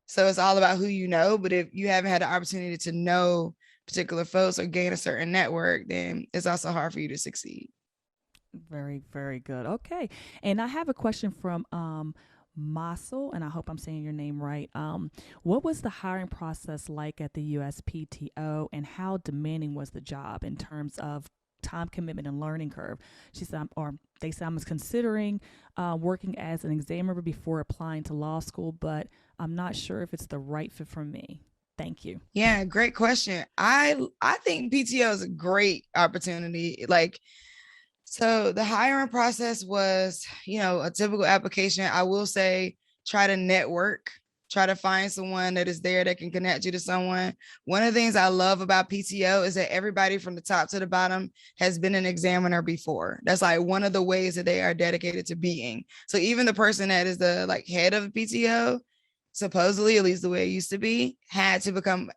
So it's all about who you know, but if you haven't had the opportunity to know particular folks or gain a certain network, then it's also hard for you to succeed. Very, very good. Okay. And I have a question from Massel, and I hope I'm saying your name right. What was the hiring process like at the USPTO, and how demanding was the job in terms of time commitment and learning curve? She said, they said, I was considering working as an examiner before applying to law school, but I'm not sure if it's the right fit for me. Thank you. Yeah, great question. I think PTO is a great opportunity. So the hiring process was, a typical application. I will say, try to network, try to find someone that is there that can connect you to someone. One of the things I love about PTO is that everybody from the top to the bottom has been an examiner before. That's like one of the ways that they are dedicated to being. So even the person that is the head of PTO, supposedly, at least the way it used to be, had to become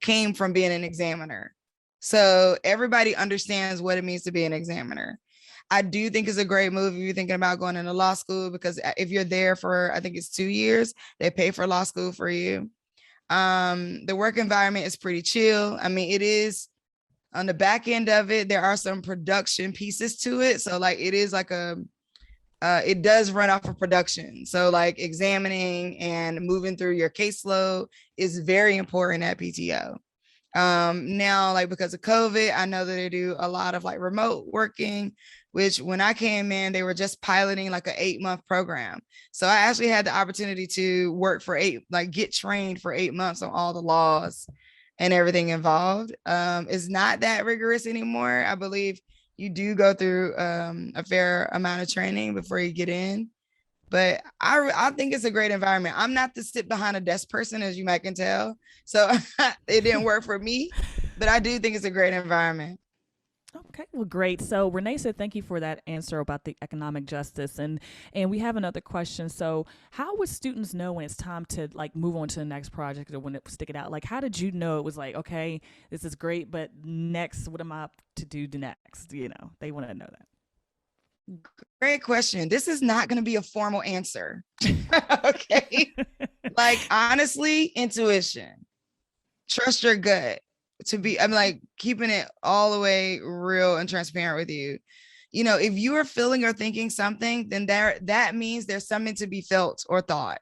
came from being an examiner. So everybody understands what it means to be an examiner. I do think it's a great move if you're thinking about going into law school, because if you're there for, I think it's 2 years, they pay for law school for you. The work environment is pretty chill. I mean, it is on the back end of it, there are some production pieces to it. So it is it does run off of production. So examining and moving through your caseload is very important at PTO. Now, because of COVID, I know that they do a lot of remote working, which when I came in, they were just piloting an 8-month program. So I actually had the opportunity to work for get trained for 8 months on all the laws and everything involved. It's not that rigorous anymore. I believe you do go through a fair amount of training before you get in, but I think it's a great environment. I'm not the sit behind a desk person, as you might can tell. So it didn't work for me, but I do think it's a great environment. Okay, well, great. So Renee said, thank you for that answer about the economic justice. And we have another question. So how would students know when it's time to move on to the next project, or when it stick it out? How did you know it was okay, this is great, but next, what am I to do next? They want to know that. Great question. This is not going to be a formal answer. Okay. Honestly, intuition, trust your gut. I'm keeping it all the way real and transparent with you. If you are feeling or thinking something, then that means there's something to be felt or thought.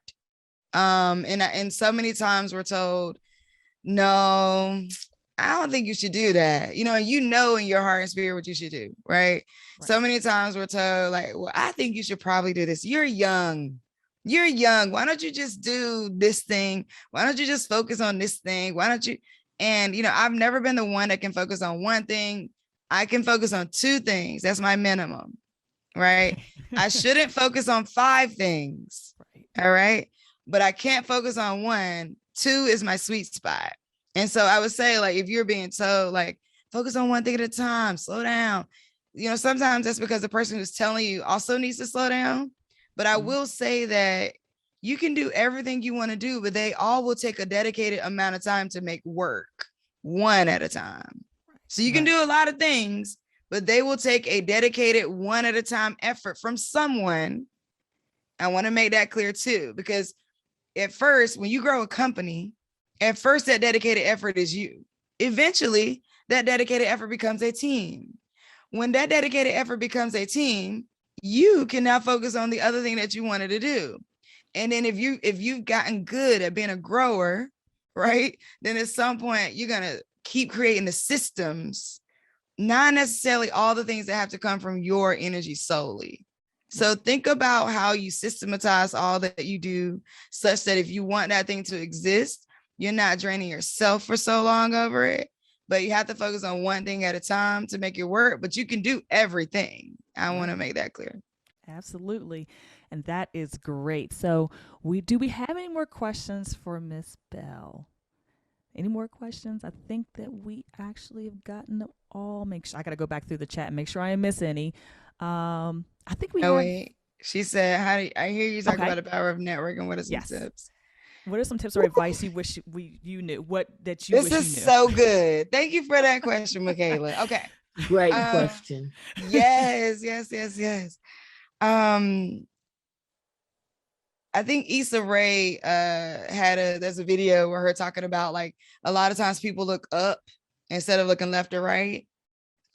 And so many times we're told, no, I don't think you should do that. In your heart and spirit what you should do, right? So many times we're told well, I think you should probably do this. You're young. Why don't you just do this thing? Why don't you just focus on this thing? Why don't you? And, I've never been the one that can focus on one thing. I can focus on 2 things. That's my minimum, right? I shouldn't focus on 5 things, all right? But I can't focus on 1. 2 is my sweet spot. And so I would say, if you're being told, focus on one thing at a time, slow down. Sometimes that's because the person who's telling you also needs to slow down. But I will say that you can do everything you want to do, but they all will take a dedicated amount of time to make work, one at a time. So you can do a lot of things, but they will take a dedicated one at a time effort from someone I want to make that clear too, because at first, when you grow a company, at first that dedicated effort is you. Eventually, that dedicated effort becomes a team. When that dedicated effort becomes a team, you can now focus on the other thing that you wanted to do. And then if you've gotten good at being a grower, right, then at some point you're gonna keep creating the systems, not necessarily all the things that have to come from your energy solely. So think about how you systematize all that you do, such that if you want that thing to exist, you're not draining yourself for so long over it, but you have to focus on one thing at a time to make it work. But you can do everything. I want to make that clear. Absolutely. And that is great. So do we have any more questions for Miss Bell? Any more questions? I think that we actually have gotten them all. Make sure I got to go back through the chat and make sure I didn't miss any. I think we have. Wait. She said, "How do you, I hear you talk about the power of networking? What are some tips? What are some tips or advice you wish you knew? What that you wish you knew?" This is so good. Thank you for that question, Michaela. Okay. Great question. Yes. I think Issa Rae there's a video where her talking about like a lot of times people look up instead of looking left or right.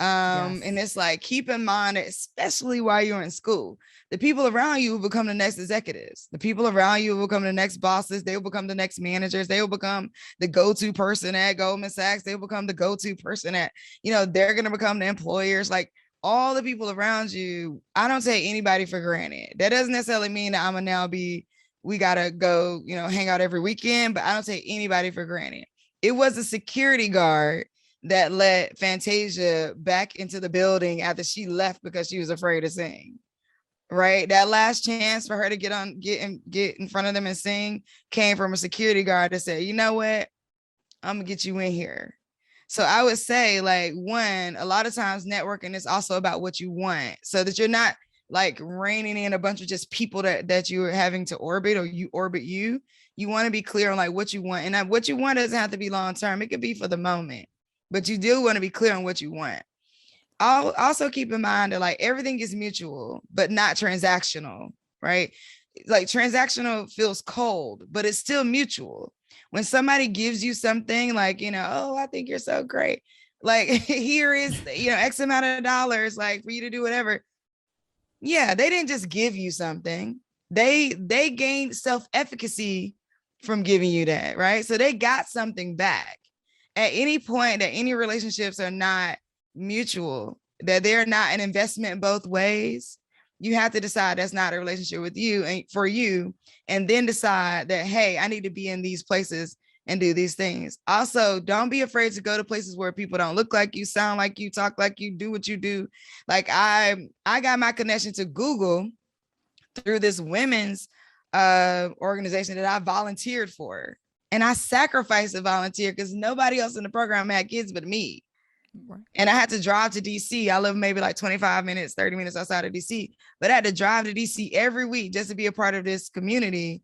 And it's like, keep in mind that especially while you're in school, the people around you will become the next executives. The people around you will become the next bosses. They will become the next managers. They will become the go-to person at Goldman Sachs. They will become the go-to person at, they're going to become the employers. Like all the people around you, I don't take anybody for granted. That doesn't necessarily mean that I'm gonna now we got to go, hang out every weekend, but I don't take anybody for granted. It was a security guard that let Fantasia back into the building after she left because she was afraid to sing. Right? That last chance for her to get in front of them and sing came from a security guard that said, "You know what? I'm gonna get you in here." So I would say, like, one, a lot of times networking is also about what you want, so that you're not like reining in a bunch of just people that you're having to orbit, or you orbit you. You want to be clear on like what you want, and what you want doesn't have to be long term. It could be for the moment, but you do want to be clear on what you want. I'll also keep in mind that like everything is mutual, but not transactional, right? Like transactional feels cold, but it's still mutual. When somebody gives you something like, "Oh, I think you're so great. Like here is, X amount of dollars, like for you to do whatever." Yeah, they didn't just give you something. They gained self-efficacy from giving you that, right? So they got something back. At any point that any relationships are not mutual, that they're not an investment both ways, you have to decide that's not a relationship with you and for you, and then decide that, hey, I need to be in these places and do these things. Also, don't be afraid to go to places where people don't look like you, sound like you, talk like you, do what you do. Like I got my connection to Google through this women's organization that I volunteered for. And I sacrificed to volunteer because nobody else in the program had kids but me. Right. And I had to drive to DC. I live maybe like 25 minutes, 30 minutes outside of DC, but I had to drive to DC every week just to be a part of this community.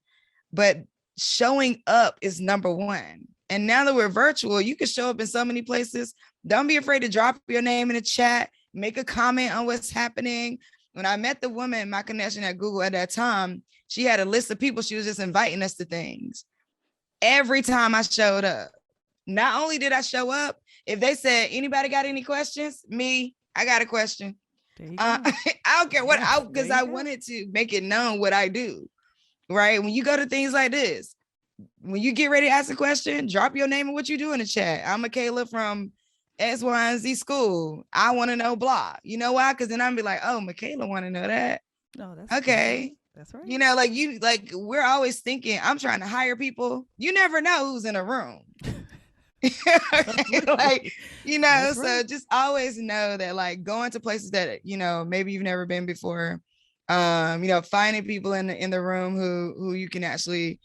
But showing up is number one. And now that we're virtual, you can show up in so many places. Don't be afraid to drop your name in the chat, make a comment on what's happening. When I met the woman, my connection at Google at that time, she had a list of people she was just inviting us to things. Every time I showed up, not only did I show up, if they said, "Anybody got any questions?" Me, I got a question. I don't care what, because I wanted to make it known what I do. Right? When you go to things like this, when you get ready to ask a question, drop your name and what you do in the chat. "I'm Michaela from X, Y, and Z school. I want to know blah." You know why? Because then I'm be like, "Oh, Michaela want to know that." Oh, that's okay. That's right. Like we're always thinking, I'm trying to hire people. You never know who's in a room. Like, so just always know that like going to places that, maybe you've never been before, finding people in the room who you can actually,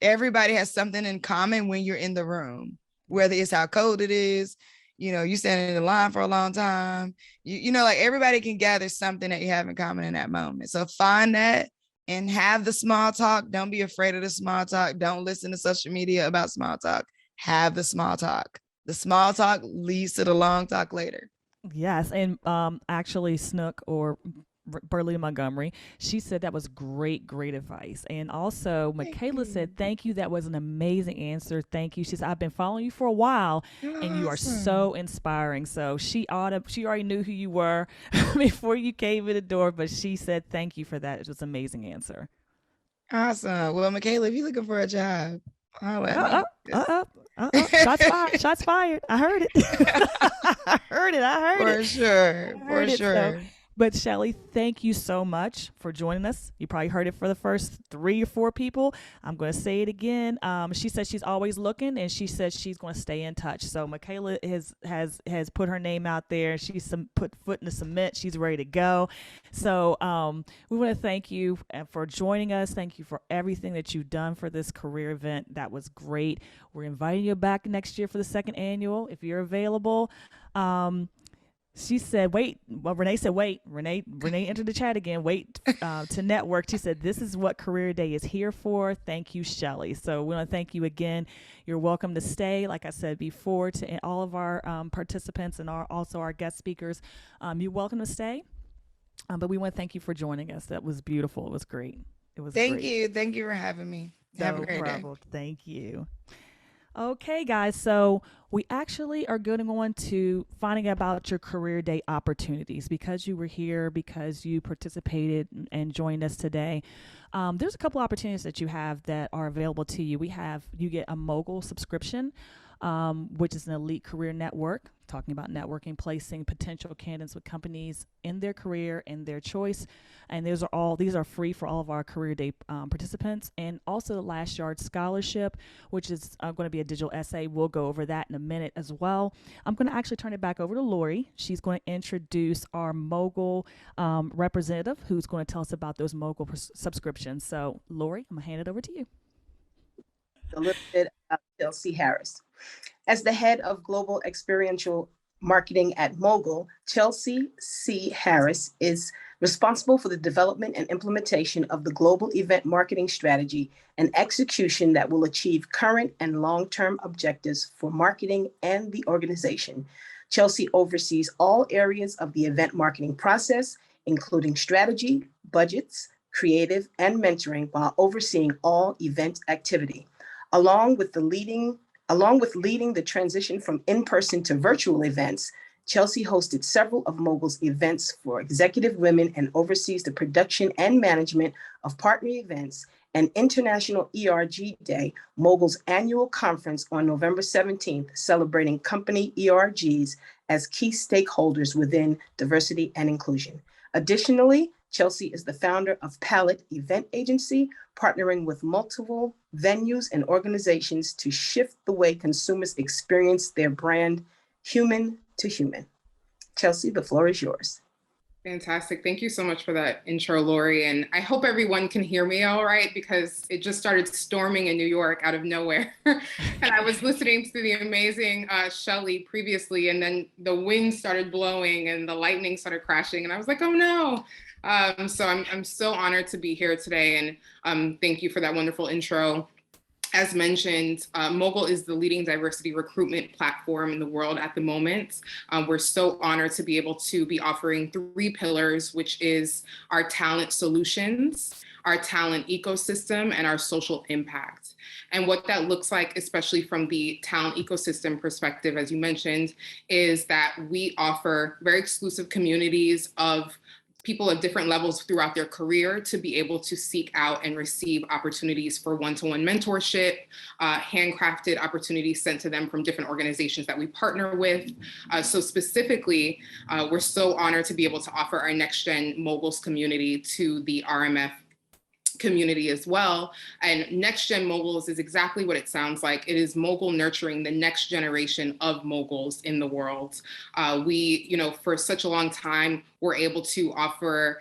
everybody has something in common when you're in the room, whether it's how cold it is, you standing in the line for a long time, like everybody can gather something that you have in common in that moment. So find that and have the small talk. Don't be afraid of the small talk. Don't listen to social media about small talk. Have the small talk. The small talk leads to the long talk later. Yes. And actually, Snook or Burley Montgomery. She said that was great, great advice. And also, Michaela said, thank you. That was an amazing answer. Thank you. She said, I've been following you for a while, and you are so inspiring. So she already knew who you were before you came in the door, but she said, thank you for that. It was an amazing answer. Awesome. Well, Michaela, if you're looking for a job, holla at me. Shots fired. Shots fired. I heard it. I heard it. For sure. For sure. But Shelly, thank you so much for joining us. You probably heard it for the first 3 or 4 people. I'm going to say it again. She said she's always looking, and she said she's going to stay in touch. So Michaela has put her name out there. She's put foot in the cement. She's ready to go. So we want to thank you for joining us. Thank you for everything that you've done for this career event. That was great. We're inviting you back next year for the 2nd annual if you're available. She said, wait. Well, Renee said, wait. Renee entered the chat again. Wait to network. She said, this is what Career Day is here for. Thank you, Shelly. So we want to thank you again. You're welcome to stay. Like I said before, to all of our participants and also our guest speakers, you're welcome to stay. But we want to thank you for joining us. That was beautiful. It was great. It was Thank great. you. Thank you for having me. Have a great day. Thank you. Okay, guys, so we actually are going on to finding out about your Career Day opportunities because you were here, because you participated and joined us today. There's a couple opportunities that you have that are available to you. You get a Mogul subscription, which is an elite career network, talking about networking, placing potential candidates with companies in their career and their choice. And these are free for all of our Career Day participants. And also the Last Yard Scholarship, which is going to be a digital essay. We'll go over that in a minute as well. I'm going to actually turn it back over to Lori. She's going to introduce our Mogul representative, who's going to tell us about those Mogul subscriptions. So Lori, I'm going to hand it over to you. A little bit about Chelsea Harris. As the head of global experiential marketing at Mogul, Chelsea C. Harris is responsible for the development and implementation of the global event marketing strategy and execution that will achieve current and long-term objectives for marketing and the organization. Chelsea oversees all areas of the event marketing process, including strategy, budgets, creative, and mentoring, while overseeing all event activity. Along with leading the transition from in-person to virtual events, Chelsea hosted several of Mogul's events for executive women and oversees the production and management of partner events and International ERG Day, Mogul's annual conference on November 17th, celebrating company ERGs as key stakeholders within diversity and inclusion. Additionally, Chelsea is the founder of Palette Event Agency, partnering with multiple venues and organizations to shift the way consumers experience their brand, human to human. Chelsea, the floor is yours. Fantastic. Thank you so much for that intro, Lori. And I hope everyone can hear me all right, because it just started storming in New York out of nowhere. And I was listening to the amazing Shelly previously, and then the wind started blowing and the lightning started crashing. And I was like, oh no. So I'm so honored to be here today. And thank you for that wonderful intro. As mentioned, Mogul is the leading diversity recruitment platform in the world at the moment. We're so honored to be able to be offering 3 pillars, which is our talent solutions, our talent ecosystem, and our social impact. And what that looks like, especially from the talent ecosystem perspective, as you mentioned, is that we offer very exclusive communities of people at different levels throughout their career to be able to seek out and receive opportunities for one-to-one mentorship, handcrafted opportunities sent to them from different organizations that we partner with. So specifically, we're so honored to be able to offer our Next Gen Moguls community to the RMF community as well. And Next Gen Moguls is exactly what it sounds like. It is Mogul nurturing the next generation of moguls in the world. We, for such a long time, we're able to offer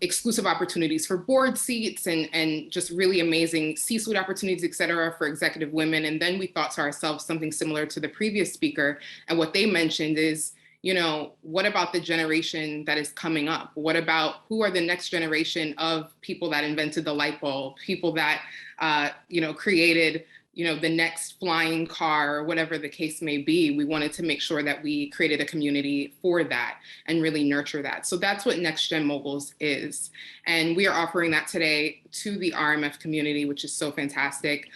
exclusive opportunities for board seats and just really amazing C-suite opportunities, et cetera, for executive women. And then we thought to ourselves something similar to the previous speaker. And what they mentioned is, what about the generation that is coming up? What about who are the next generation of people that invented the light bulb, people that, created the next flying car or whatever the case may be. We wanted to make sure that we created a community for that and really nurture that. So that's what Next Gen Moguls is. And we are offering that today to the RMF community, which is so fantastic,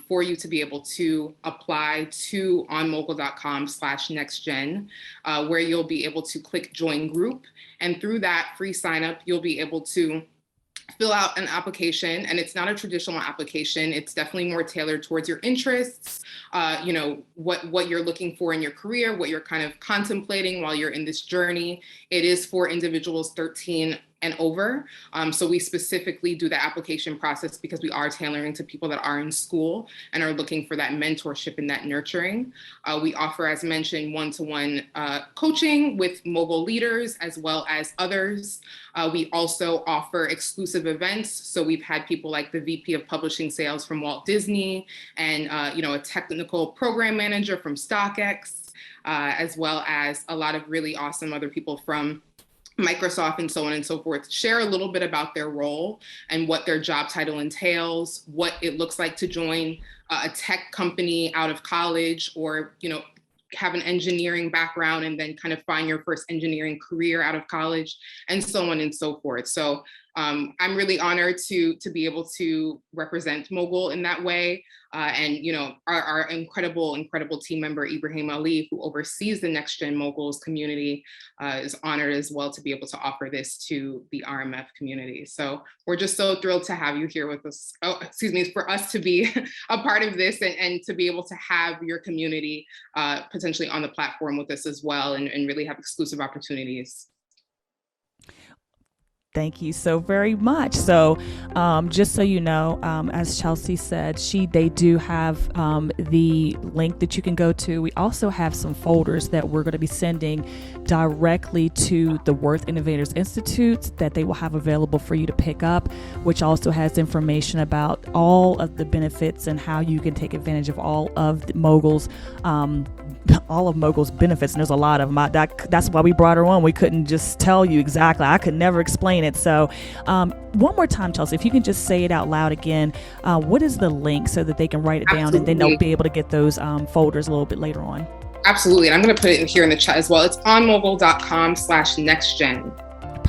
for you to be able to apply to onmogul.com/nextgen, where you'll be able to click join group. And through that free sign up, you'll be able to fill out an application, and it's not a traditional application. It's definitely more tailored towards your interests, what you're looking for in your career, what you're kind of contemplating while you're in this journey. It is for individuals 13 and over. So we specifically do the application process because we are tailoring to people that are in school and are looking for that mentorship and that nurturing. We offer, as mentioned, one-to-one coaching with Mogul leaders as well as others. We also offer exclusive events. So we've had people like the VP of Publishing Sales from Walt Disney and a technical program manager from StockX, as well as a lot of really awesome other people from Microsoft and so on and so forth, share a little bit about their role and what their job title entails, what it looks like to join a tech company out of college, or, have an engineering background and then kind of find your first engineering career out of college, and so on and so forth. So I'm really honored to be able to represent Mogul in that way. And our incredible team member, Ibrahim Ali, who oversees the Next Gen Moguls community, is honored as well to be able to offer this to the RMF community. So we're just so thrilled to have you here with us. For us to be a part of this and to be able to have your community potentially on the platform with us as well, and really have exclusive opportunities. Thank you so very much. So just so you know, as Chelsea said, they do have the link that you can go to. We also have some folders that we're going to be sending directly to the Worth Innovators Institute that they will have available for you to pick up, which also has information about all of the benefits and how you can take advantage of all of Mogul's benefits. And there's a lot of them. That's why we brought her on. We couldn't just tell you exactly. I could never explain it. So one more time, Chelsea, if you can just say it out loud again, what is the link so that they can write it down? Absolutely. And then they'll be able to get those folders a little bit later on. Absolutely. And I'm going to put it in here in the chat as well. It's onmogul.com/nextgen.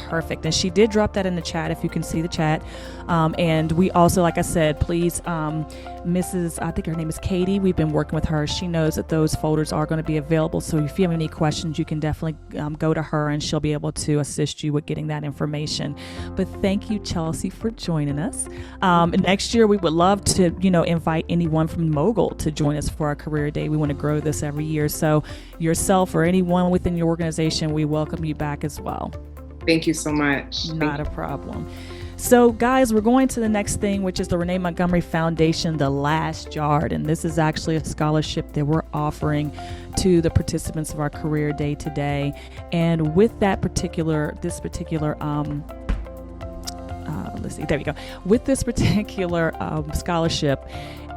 Perfect. And she did drop that in the chat, if you can see the chat. And we also, like I said, please, I think her name is Katie. We've been working with her. She knows that those folders are going to be available. So if you have any questions, you can definitely go to her and she'll be able to assist you with getting that information. But thank you, Chelsea, for joining us. Next year, we would love to, invite anyone from Mogul to join us for our career day. We want to grow this every year. So yourself or anyone within your organization, we welcome you back as well. Thank you so much. Not a problem. So guys, we're going to the next thing, which is the Renee Montgomery Foundation, The Last Yard. And this is actually a scholarship that we're offering to the participants of our career day today. And with this particular scholarship,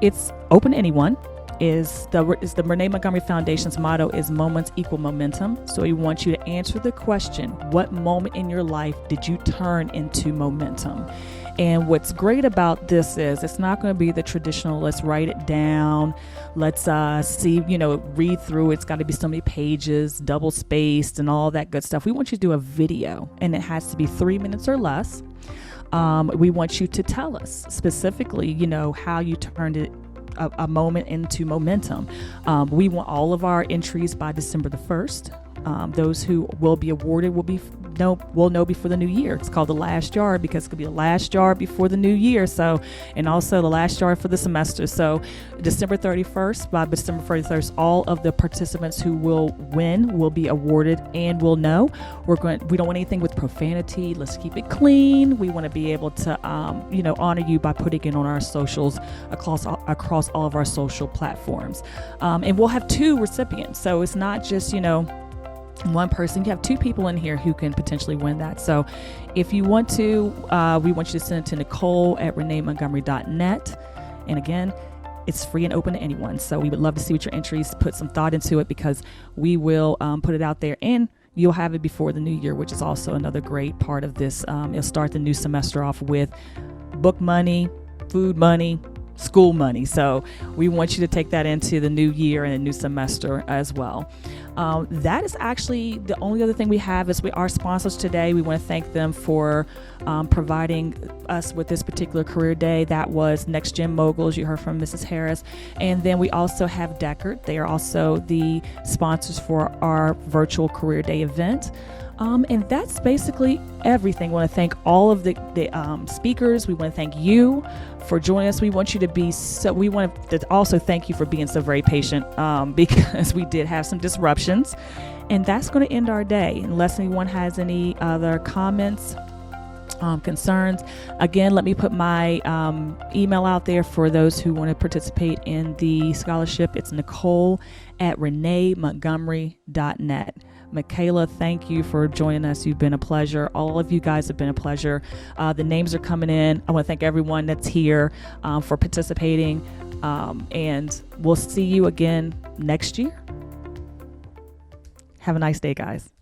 it's open to anyone. Is the Renee Montgomery Foundation's motto is moments equal momentum. So we want you to answer the question, what moment in your life did you turn into momentum? And what's great about this is it's not going to be the traditional, let's write it down, let's see, read through, it's got to be so many pages, double spaced and all that good stuff. We want you to do a video, and it has to be 3 minutes or less. We want you to tell us specifically, how you turned it a moment into momentum. We want all of our entries by December the 1st. Those who will be awarded will know before the new year. It's called The Last Yard because it could be the last yard before the new year. So, and also the last yard for the semester. So December 31st, by December 31st, all of the participants who will win will be awarded and will know. We don't want anything with profanity. Let's keep it clean. We want to be able to, honor you by putting it on our socials across all of our social platforms. And we'll have 2 recipients. So it's not just, one person. You have 2 people in here who can potentially win that. So if you want to, we want you to send it to nicole@reneemontgomery.net. And again, it's free and open to anyone. So we would love to see what your entries, put some thought into it, because we will put it out there and you'll have it before the new year, which is also another great part of this. It'll start the new semester off with book money, food money, school money. So we want you to take that into the new year and a new semester as well. That is actually the only other thing we have is our sponsors today. We want to thank them for providing us with this particular career day. That was Next Gen Moguls. You heard from Mrs. Harris. And then we also have Deckard. They are also the sponsors for our virtual career day event. And that's basically everything. We want to thank all of the speakers. We want to thank you for joining us. We want you to be we want to also thank you for being so very patient because we did have some disruptions. And that's going to end our day. Unless anyone has any other comments, concerns. Again, let me put my email out there for those who want to participate in the scholarship. It's Nicole@reneemontgomery.net. Michaela, thank you for joining us. You've been a pleasure. All of you guys have been a pleasure. The names are coming in. I want to thank everyone that's here for participating. And we'll see you again next year. Have a nice day, guys.